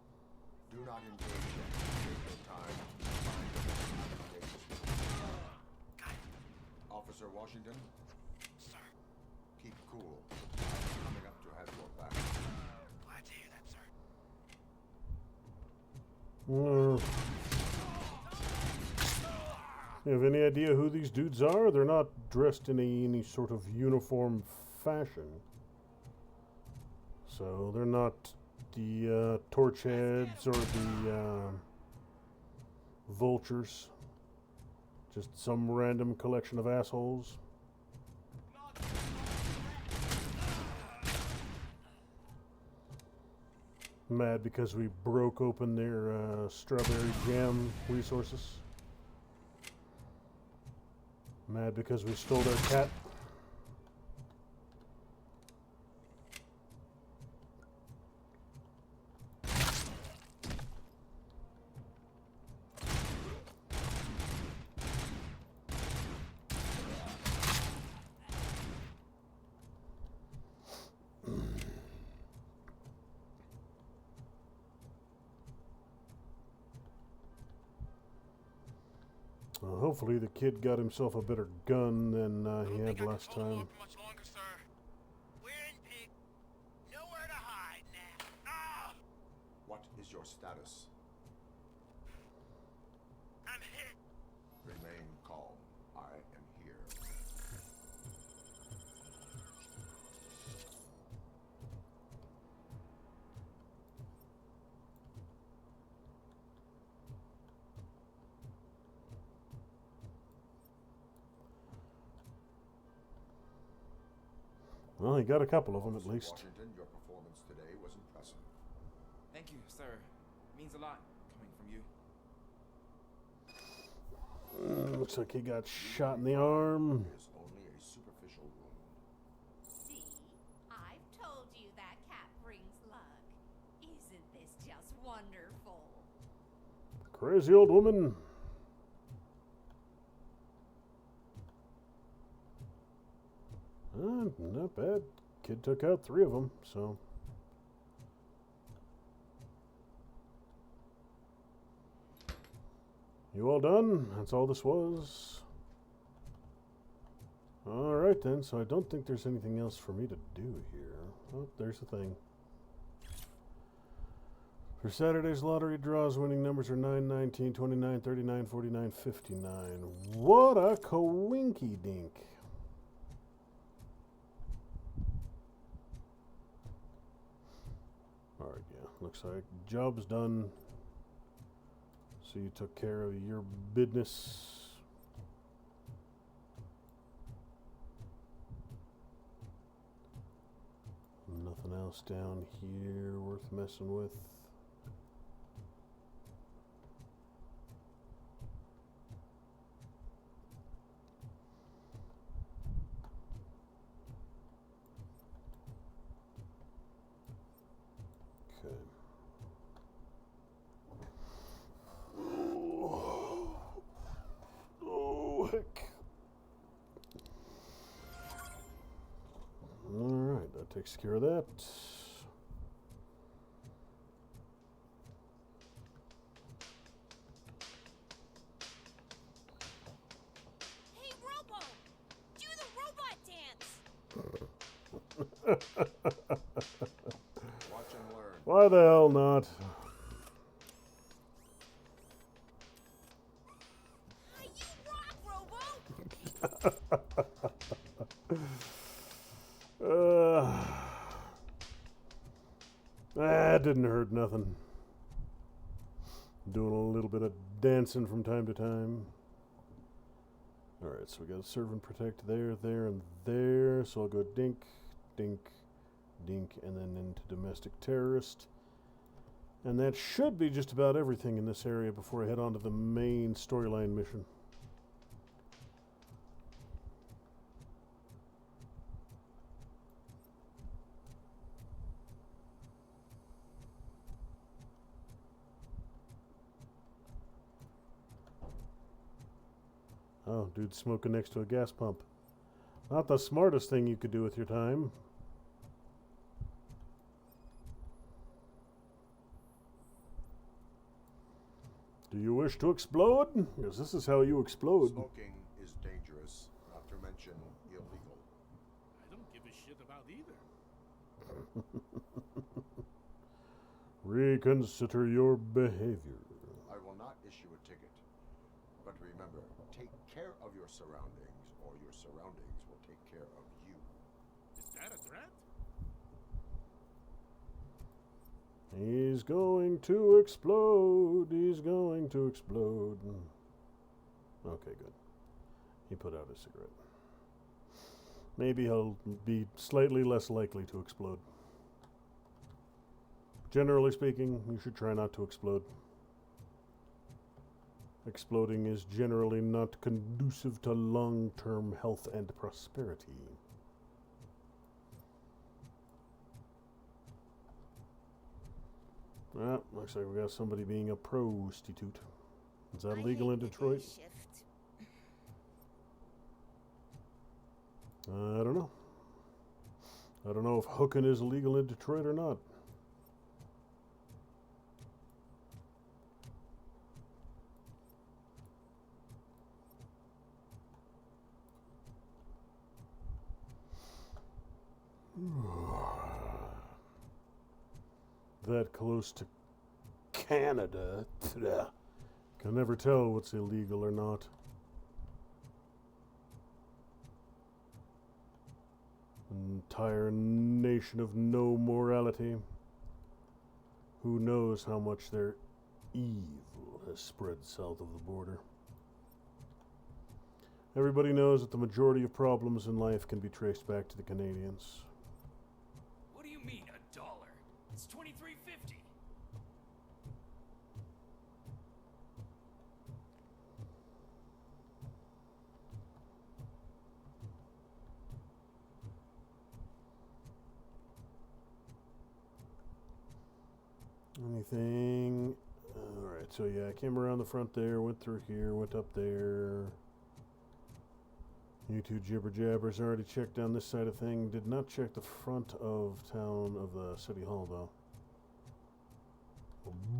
Do not engage yet. Take your time. Find the best applications. Got it. Officer Washington, Sir. keep cool. I'm coming up to have your back. Glad to hear that, sir. You have any idea who these dudes are? They're not dressed in any sort of uniform fashion. So they're not the torch heads or the vultures. Just some random collection of assholes. Mad because we broke open their strawberry jam resources. Mad because we stole their cat. Hopefully the kid got himself a better gun than he had last time. Much longer, sir. We're in pig. Nowhere to hide now. Ah! What is your status? I'm hit. Remain calm. I am here. Well, he got a couple of them at least. Washington, your performance today was impressive. Thank you, sir. Means a lot coming from you. Looks like he got shot in the arm. It is only a superficial wound. See? I've told you that cat brings luck. Isn't this just wonderful? Crazy old woman. Not bad. Kid took out 3 of them, so. You all done? That's all this was. Alright then, so I don't think there's anything else for me to do here. Oh, there's the thing. For Saturday's lottery draws, winning numbers are 9, 19, 29, 39, 49, 59. What a coinky dink. Alright, yeah. Looks like job's done. So you took care of your business. Nothing else down here worth messing with. Okay. Oh, heck. Alright, that takes care of that. Hey, Robo! Do the robot dance! Watch and learn. Why the hell not? You rock, Robo! That didn't hurt nothing. Doing a little bit of dancing from time to time. Alright, so we got serve and protect there, there, and there. So I'll go dink, dink, dink, and then into domestic terrorist. And that should be just about everything in this area before I head on to the main storyline mission. Oh, dude smoking next to a gas pump. Not the smartest thing you could do with your time. Do you wish to explode? Because this is how you explode. Smoking is dangerous, not to mention illegal. I don't give a shit about either. Reconsider your behavior. I will not issue a ticket. But remember, take care of your surroundings, or your surroundings will take care of you. Is that a threat? He's going to explode. He's going to explode. Okay, good. He put out a cigarette. Maybe he'll be slightly less likely to explode. Generally speaking, you should try not to explode. Exploding is generally not conducive to long-term health and prosperity. Well, looks like we got somebody being a prostitute. Is that legal in Detroit? I don't know. I don't know if hooking is illegal in Detroit or not. That close to Canada. Can never tell what's illegal or not. Entire nation of no morality. Who knows how much their evil has spread south of the border. Everybody knows that the majority of problems in life can be traced back to the Canadians. What do you mean, $1? It's $23.50. Anything? Alright, so yeah, I came around the front there, went through here, went up there. You two jibber jabbers already checked down this side of thing. Did not check the front of town of the city hall though.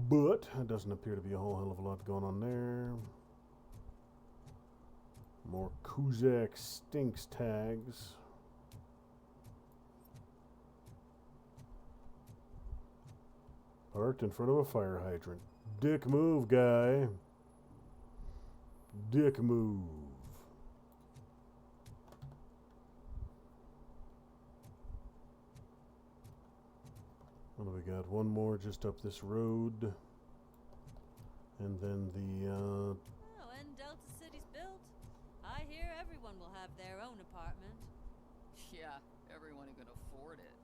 But it doesn't appear to be a whole hell of a lot going on there. More Kuzak stinks tags. Parked in front of a fire hydrant. Dick move, guy. Dick move. What do we got? One more just up this road. And then the, Oh, when Delta City's built, I hear everyone will have their own apartment. Yeah, everyone who can afford it.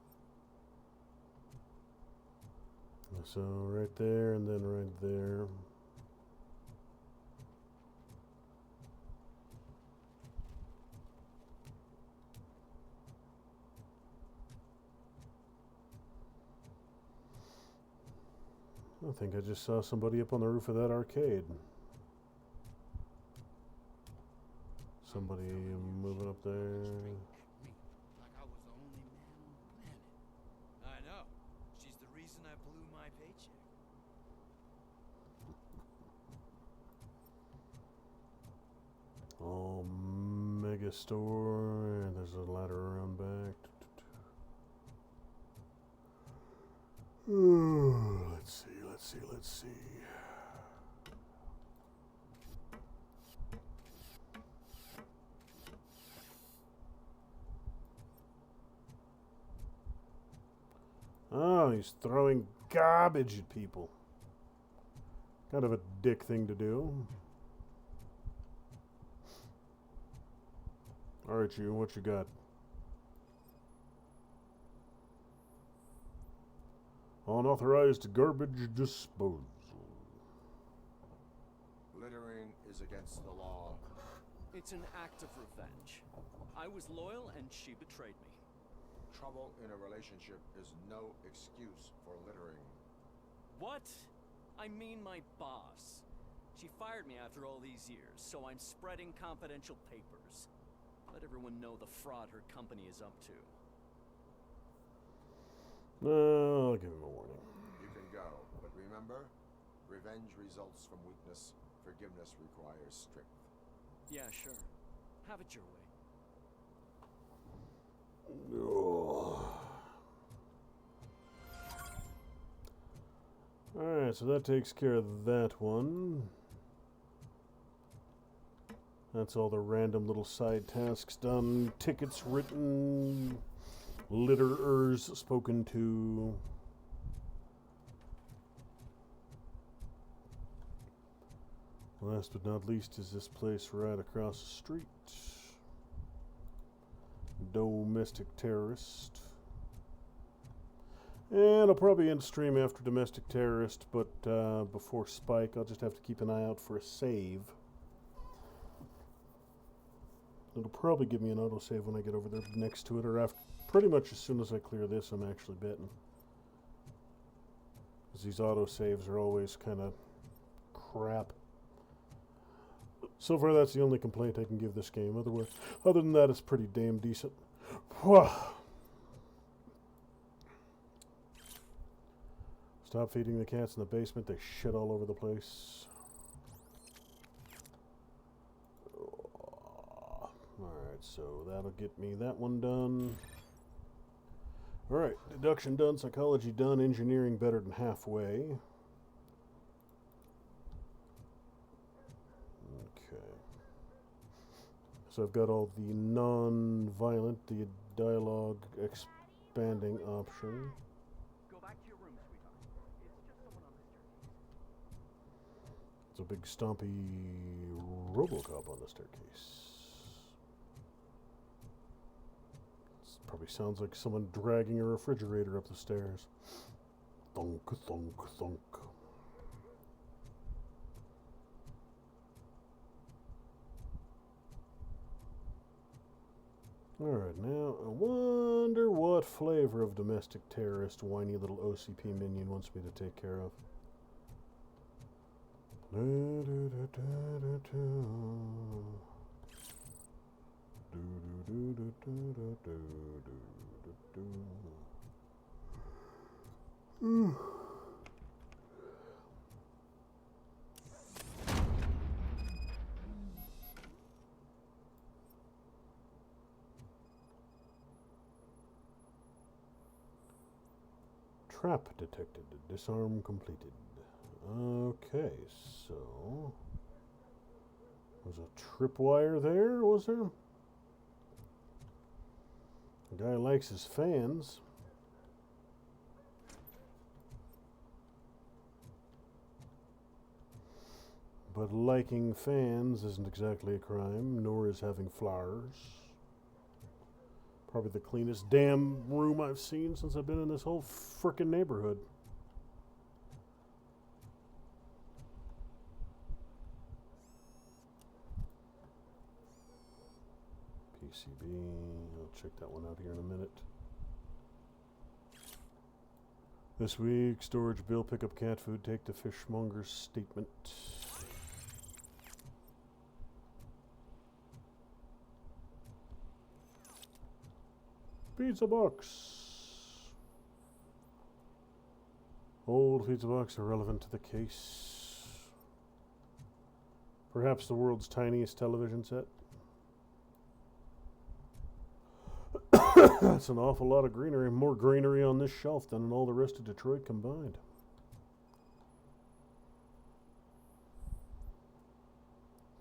So right there and then right there. I think I just saw somebody up on the roof of that arcade. Somebody moving up there. Like I was the only man on the planet. I know. She's the reason I blew my paycheck. Oh, mega store. And there's a ladder around back. Let's see. Oh, he's throwing garbage at people. Kind of a dick thing to do. Alright, you, what you got? Unauthorized garbage disposal. Littering is against the law. It's an act of revenge. I was loyal and she betrayed me. Trouble in a relationship is no excuse for littering. What? I mean my boss. She fired me after all these years, so I'm spreading confidential papers. Let everyone know the fraud her company is up to. No, I'll give him a warning. You can go, but remember, revenge results from weakness. Forgiveness requires strength. Yeah, sure. Have it your way. Alright, so that takes care of that one. That's all the random little side tasks done. Tickets written. Litterers spoken to. Last but not least is this place right across the street. Domestic terrorist. And I'll probably end stream after domestic terrorist, but before Spike, I'll just have to keep an eye out for a save. It'll probably give me an autosave when I get over there next to it, or after, pretty much as soon as I clear this, I'm actually betting. Because these autosaves are always kind of crap. So far, that's the only complaint I can give this game. Other than that, it's pretty damn decent. Stop feeding the cats in the basement. They shit all over the place. Alright, so that'll get me that one done. Alright, deduction done, psychology done, engineering better than halfway. Okay. So I've got all the non-violent, the dialogue expanding option. Go back to your room, sweetheart. It's just someone on the staircase. It's a big stompy Robocop on the staircase. Probably sounds like someone dragging a refrigerator up the stairs. Thunk, thunk, thunk. Alright, now I wonder what flavor of domestic terrorist whiny little OCP minion wants me to take care of. Trap detected. Disarm completed. Okay, so... Was a tripwire there, was there? The guy likes his fans. But liking fans isn't exactly a crime, nor is having flowers. Probably the cleanest damn room I've seen since I've been in this whole frickin' neighborhood. PCB, I'll check that one out here in a minute. This week, storage bill, pick up cat food, take the fishmonger's statement. Pizza box. Old pizza box irrelevant to the case. Perhaps the world's tiniest television set. That's an awful lot of greenery. More greenery on this shelf than in all the rest of Detroit combined.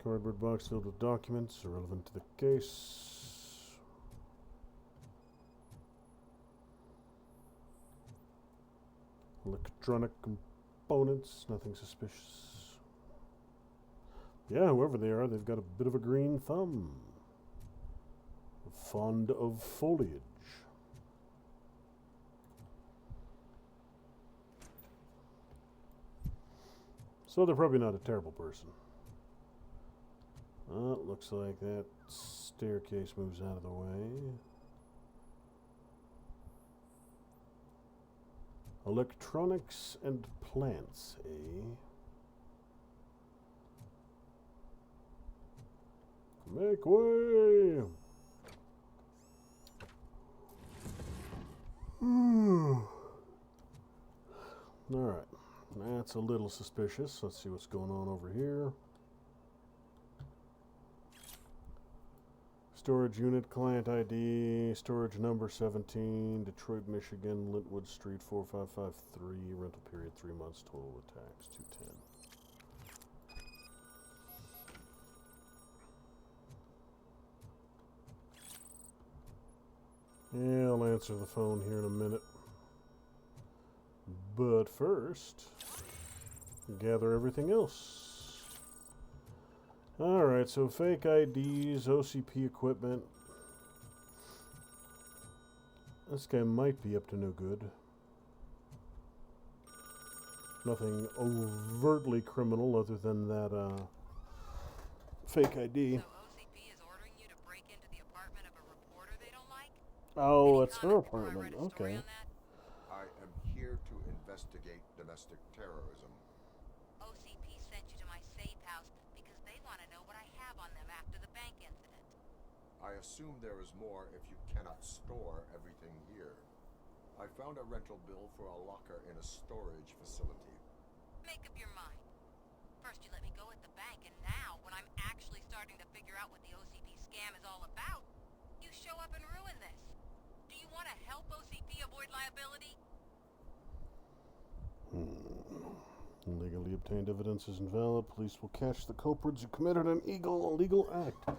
Cardboard box filled with documents irrelevant to the case. Electronic components, nothing suspicious. Yeah, whoever they are, they've got a bit of a green thumb. Fond of foliage. So they're probably not a terrible person. It looks like that staircase moves out of the way. Electronics and plants, eh? Make way! Alright, that's a little suspicious. Let's see what's going on over here. Storage unit, client ID, storage number 17, Detroit, Michigan, Lintwood Street, 4553, rental period 3 months, total with tax, 210. Yeah, I'll answer the phone here in a minute. But first, gather everything else. Alright, so fake IDs, OCP equipment. This guy might be up to no good. Nothing overtly criminal other than that fake ID. Oh, it's her apartment. Okay. I am here to investigate domestic terrorism. OCP sent you to my safe house because they want to know what I have on them after the bank incident. I assume there is more if you cannot store everything here. I found a rental bill for a locker in a storage facility. Make up your mind. First you let me go at the bank, and now, when I'm actually starting to figure out what the OCP scam is all about, you show up and ruin this. Do you want to help OCP avoid liability? Legally obtained evidence is invalid. Police will catch the culprits who committed an illegal act.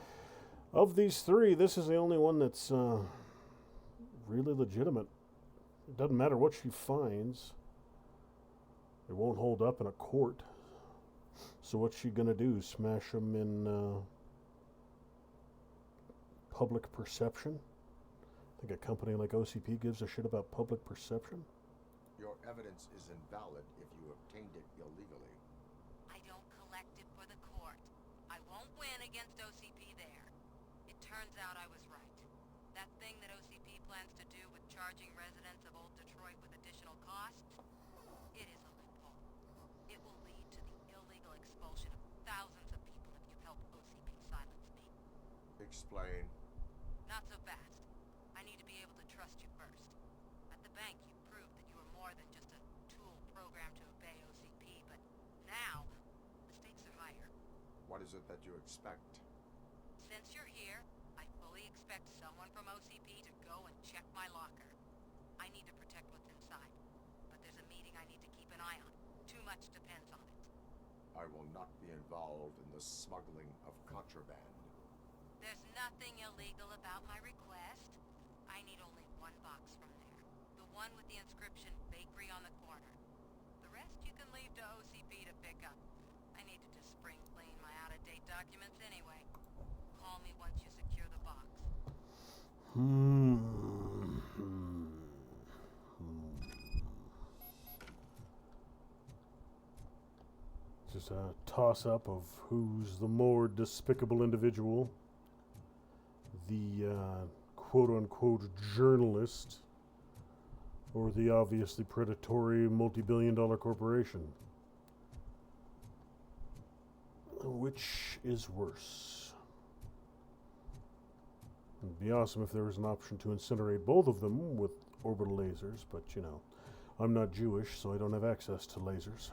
Of these three, this is the only one that's really legitimate. It doesn't matter what she finds. It won't hold up in a court. So what's she gonna do? Smash them in public perception? Think a company like OCP gives a shit about public perception? Your evidence is invalid if you obtained it illegally. I don't collect it for the court. I won't win against OCP there. It turns out I was right. That thing that OCP plans to do with charging residents of Old Detroit with additional costs, it is a loophole. It will lead to the illegal expulsion of thousands of people if you help OCP silence me. Explain. Not so fast. I need to be able to trust you first. At the bank, you proved that you were more than just a tool programmed to obey OCP, but now, the stakes are higher. What is it that you expect? Since you're here, I fully expect someone from OCP to go and check my locker. I need to protect what's inside, but meeting I need to keep an eye on. Too much depends on it. I will not be involved in the smuggling of contraband. There's nothing illegal about my request. I need only one box from there. The one with the inscription Bakery on the corner. The rest you can leave to OCP to pick up. I need to just spring clean my out-of-date documents anyway. Call me once you secure the box. Just a toss-up of who's the more despicable individual. The quote-unquote journalist or the obviously predatory multi-billion-dollar corporation. Which is worse? It'd be awesome if there was an option to incinerate both of them with orbital lasers, but you know, I'm not Jewish, so I don't have access to lasers.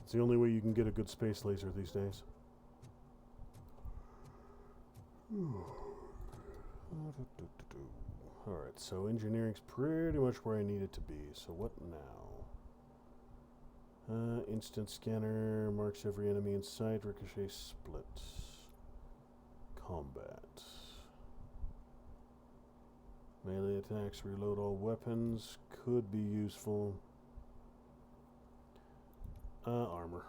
It's the only way you can get a good space laser these days. Alright, so engineering's pretty much where I need it to be. So what now? Instant scanner marks every enemy in sight. Ricochet split. Combat. Melee attacks reload all weapons. Could be useful. Armor.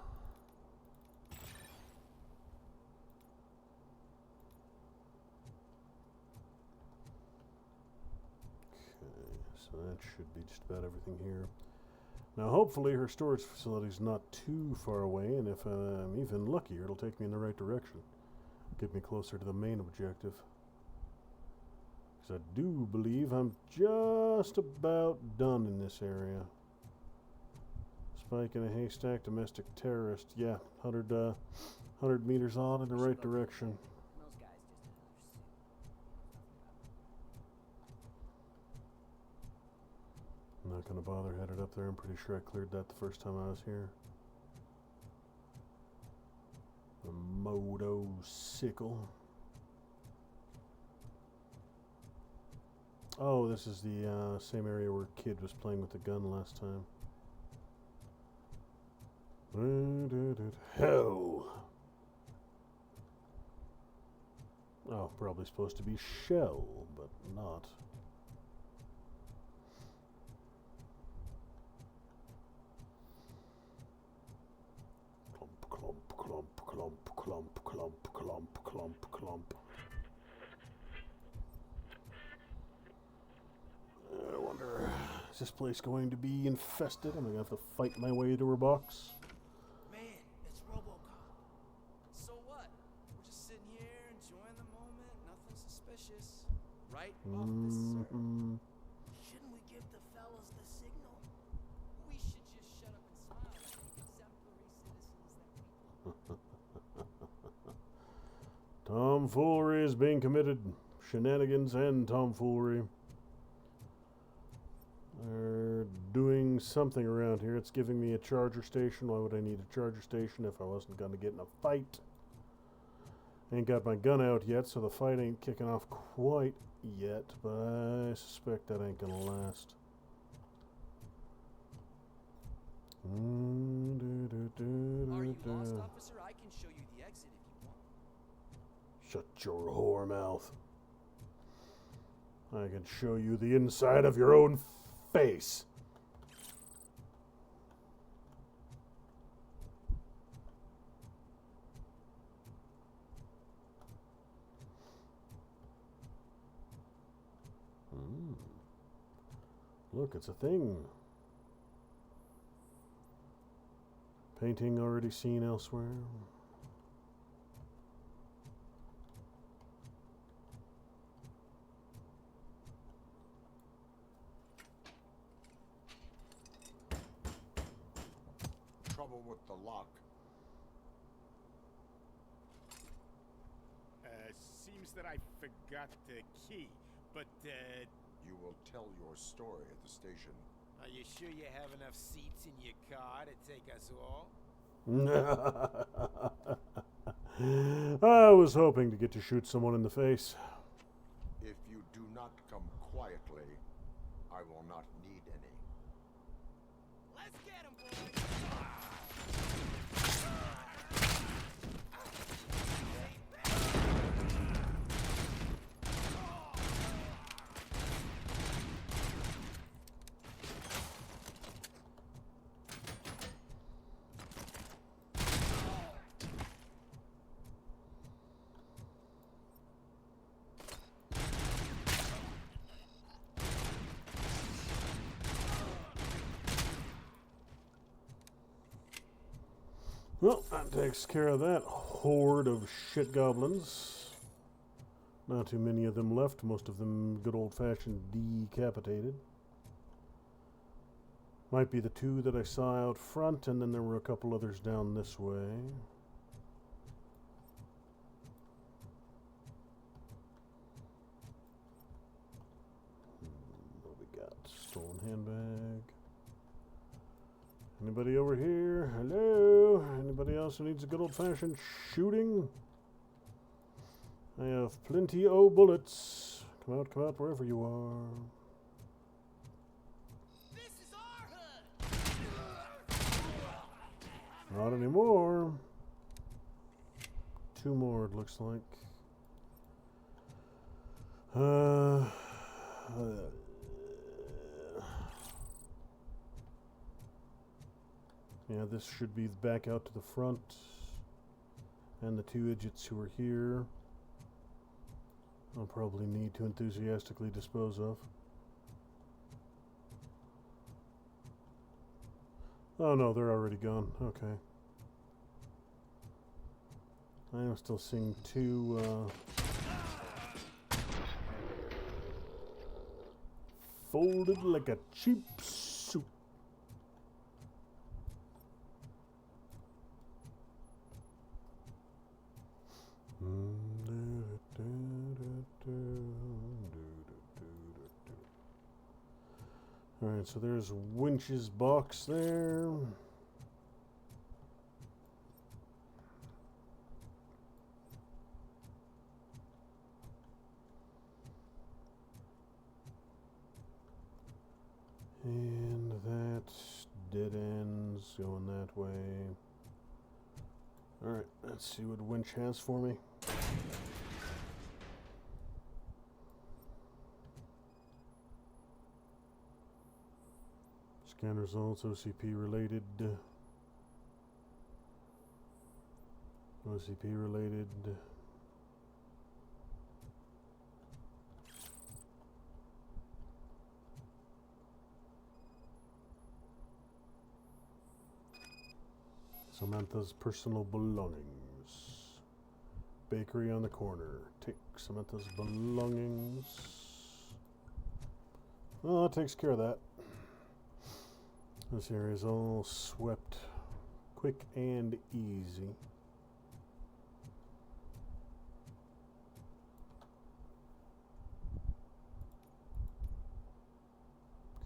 So that should be just about everything here. Now hopefully her storage facility is not too far away, and if I'm even luckier, it'll take me in the right direction. Get me closer to the main objective. Because I do believe I'm just about done in this area. Spike in a haystack, domestic terrorist. Yeah, 100 meters on in the right direction. I'm not going to bother headed up there. I'm pretty sure I cleared that the first time I was here. The motorcycle. Oh, this is the same area where Kid was playing with the gun last time. Hell. Oh, probably supposed to be shell, but not. Clump, clump, clump, clump, clump, clump, clump, clump. I wonder, is this place going to be infested? Am I going to have to fight my way to her box? Man, it's Robocop. So what? We're just sitting here enjoying the moment. Nothing suspicious. Right, officer? Shouldn't we give the fellas the signal? We should just shut up and smile like exemplary citizens that we Tomfoolery is being committed. Shenanigans and tomfoolery. They're doing something around here. It's giving me a charger station. Why would I need a charger station if I wasn't going to get in a fight? Ain't got my gun out yet, so the fight ain't kicking off quite yet, but I suspect that ain't going to last. Are you lost, officer? I can show you the exit if you want. Shut your whore mouth. I can show you the inside of your own face. Look, it's a thing. Painting already seen elsewhere. Trouble with the lock. Seems that I forgot the key, but You will tell your story at the station. Are you sure you have enough seats in your car to take us all? I was hoping to get to shoot someone in the face. If you do not come quietly, I will not need any. Let's get him, boys! Well, that takes care of that horde of shit goblins. Not too many of them left, most of them good old-fashioned decapitated. Might be the two that I saw out front, and then there were a couple others down this way. What we got? Stolen handbag. Anybody over here? Hello? Anybody else who needs a good old-fashioned shooting? I have plenty of bullets. Come out, wherever you are. This is our hood! Not anymore. Two more, it looks like. Yeah, this should be back out to the front. And the two idiots who are here, I'll probably need to enthusiastically dispose of. Oh no, they're already gone. Okay. I am still seeing two, folded like a cheap suit. Alright, so there's Winch's box there. And that dead ends going that way. Alright, let's see what Winch has for me. Scan results, OCP related. OCP related. Samantha's personal belongings. Bakery on the corner. Take Samantha's belongings. Well, that takes care of that. This area is all swept quick and easy.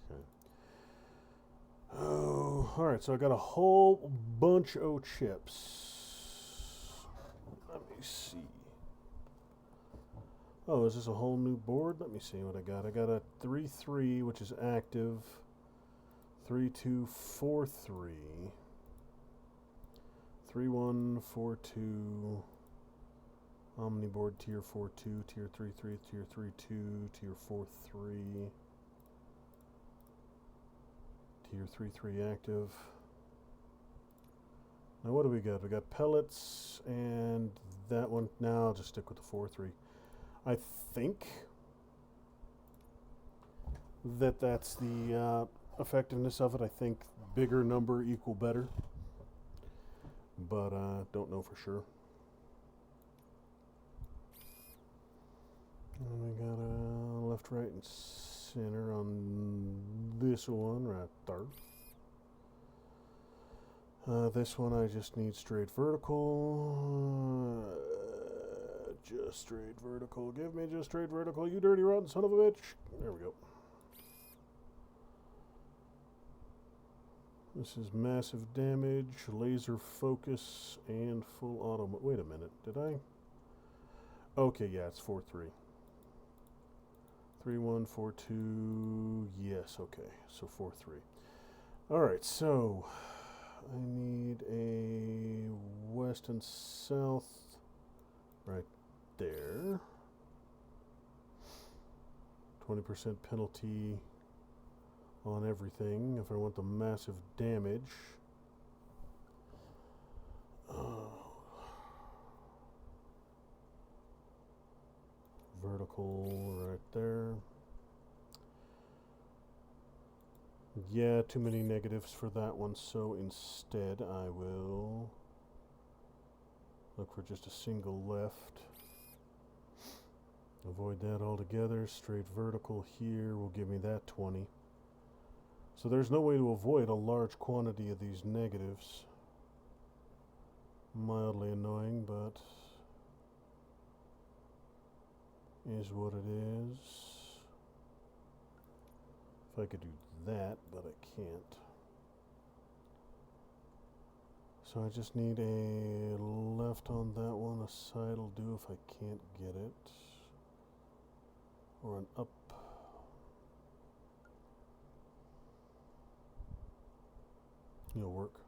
Okay. Oh, alright, so I got a whole bunch of chips. Let me see. Oh, is this a whole new board? Let me see what I got. I got a 3-3, which is active. 3-2-4-3. 3-1-4-2. Omniboard tier 4-2, tier 3-3, tier 3-2, tier 4-3. Tier 3-3 active. Now what do we got? We got pellets and that one. Now I'll just stick with the 4-3. I think that that's the effectiveness of it. I think bigger number equal better, but don't know for sure. And we got a left, right, and center on this one right there. This one I just need straight vertical. Just straight vertical. Give me just straight vertical, you dirty rotten son of a bitch. There we go. This is massive damage, laser focus, and full auto. Wait a minute, did I? Okay, yeah, it's 4-3. 3142. Yes, okay. So 43. Alright, so I need a west and south right there. 20% penalty on everything if I want the massive damage. Vertical right there. Yeah, too many negatives for that one, so instead I will look for just a single left. Avoid that altogether. Straight vertical here will give me that 20. So there's no way to avoid a large quantity of these negatives. Mildly annoying, but is what it is. If I could do that, but I can't. So I just need a left on that one. A side will do if I can't get it. Or an up. It'll work.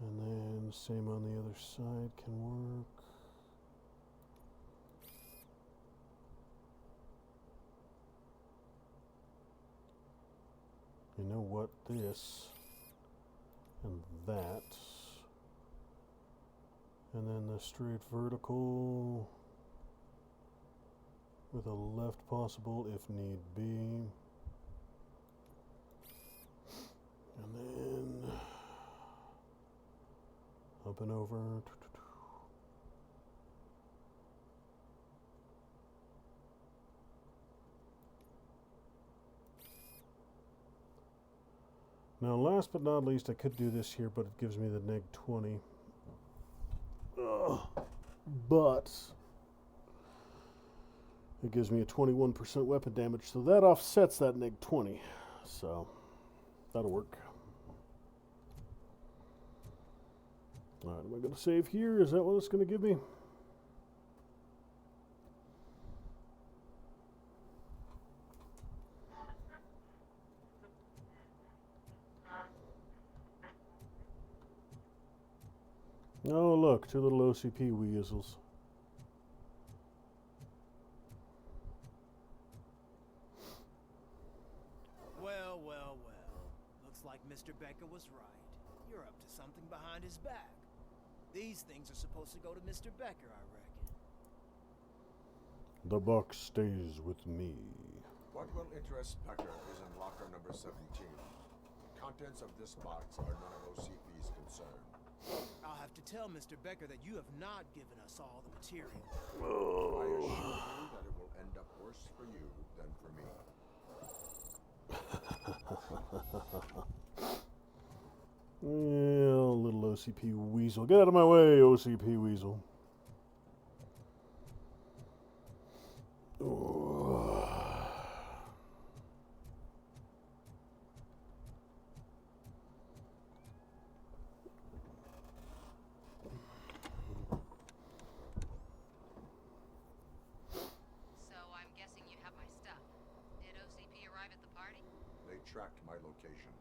And then same on the other side can work. You know what? This and that. And then the straight vertical with a left possible if need be. And then up and over. Now, last but not least, I could do this here, but it gives me the neg 20. But it gives me a 21% weapon damage, so that offsets that neg 20. So that'll work. All right, am I going to save here? Is that what it's going to give me? Oh, look, two little OCP weasels. Well, well, well. Looks like Mr. Becker was right. You're up to something behind his back. These things are supposed to go to Mr. Becker, I reckon. The box stays with me. What will interest Becker is in locker number 17. The contents of this box are none of OCP's concern. I'll have to tell Mr. Becker that you have not given us all the material. I assure you that it will end up worse for you than for me. Yeah, little OCP weasel. Get out of my way, OCP weasel. Tracked my location.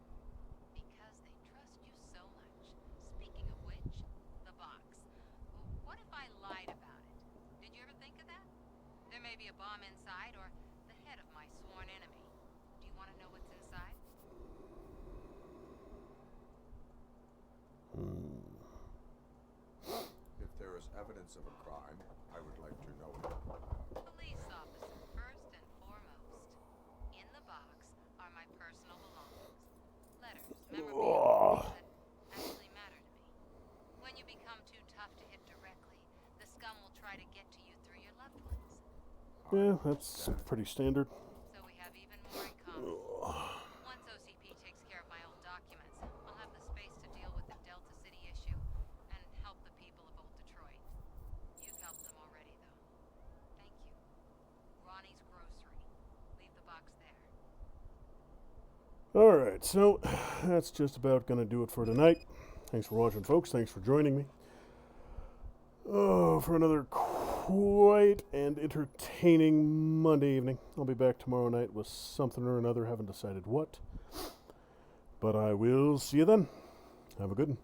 Because they trust you so much. Speaking of which, the box. What if I lied about it? Did you ever think of that? There may be a bomb inside or the head of my sworn enemy. Do you want to know what's inside? If there is evidence of a crime, I would like to know it. Police officer, first and foremost. In the box are my personal belongings. Letters, memorabilia, that actually matter to me. When you become too tough to hit directly, the scum will try to get to you through your loved ones. Yeah, that's pretty standard. So we have even more in common. Once OCP takes care of my old documents, I'll have the space to deal with the Delta City issue and help the people of Old Detroit. You've helped them already, though. Thank you. Ronnie's Grocery. Leave the box there. Alright, so that's just about going to do it for tonight. Thanks for watching, folks. Thanks for joining me. Oh, for another quite an entertaining Monday evening. I'll be back tomorrow night with something or another. Haven't decided what. But I will see you then. Have a good one.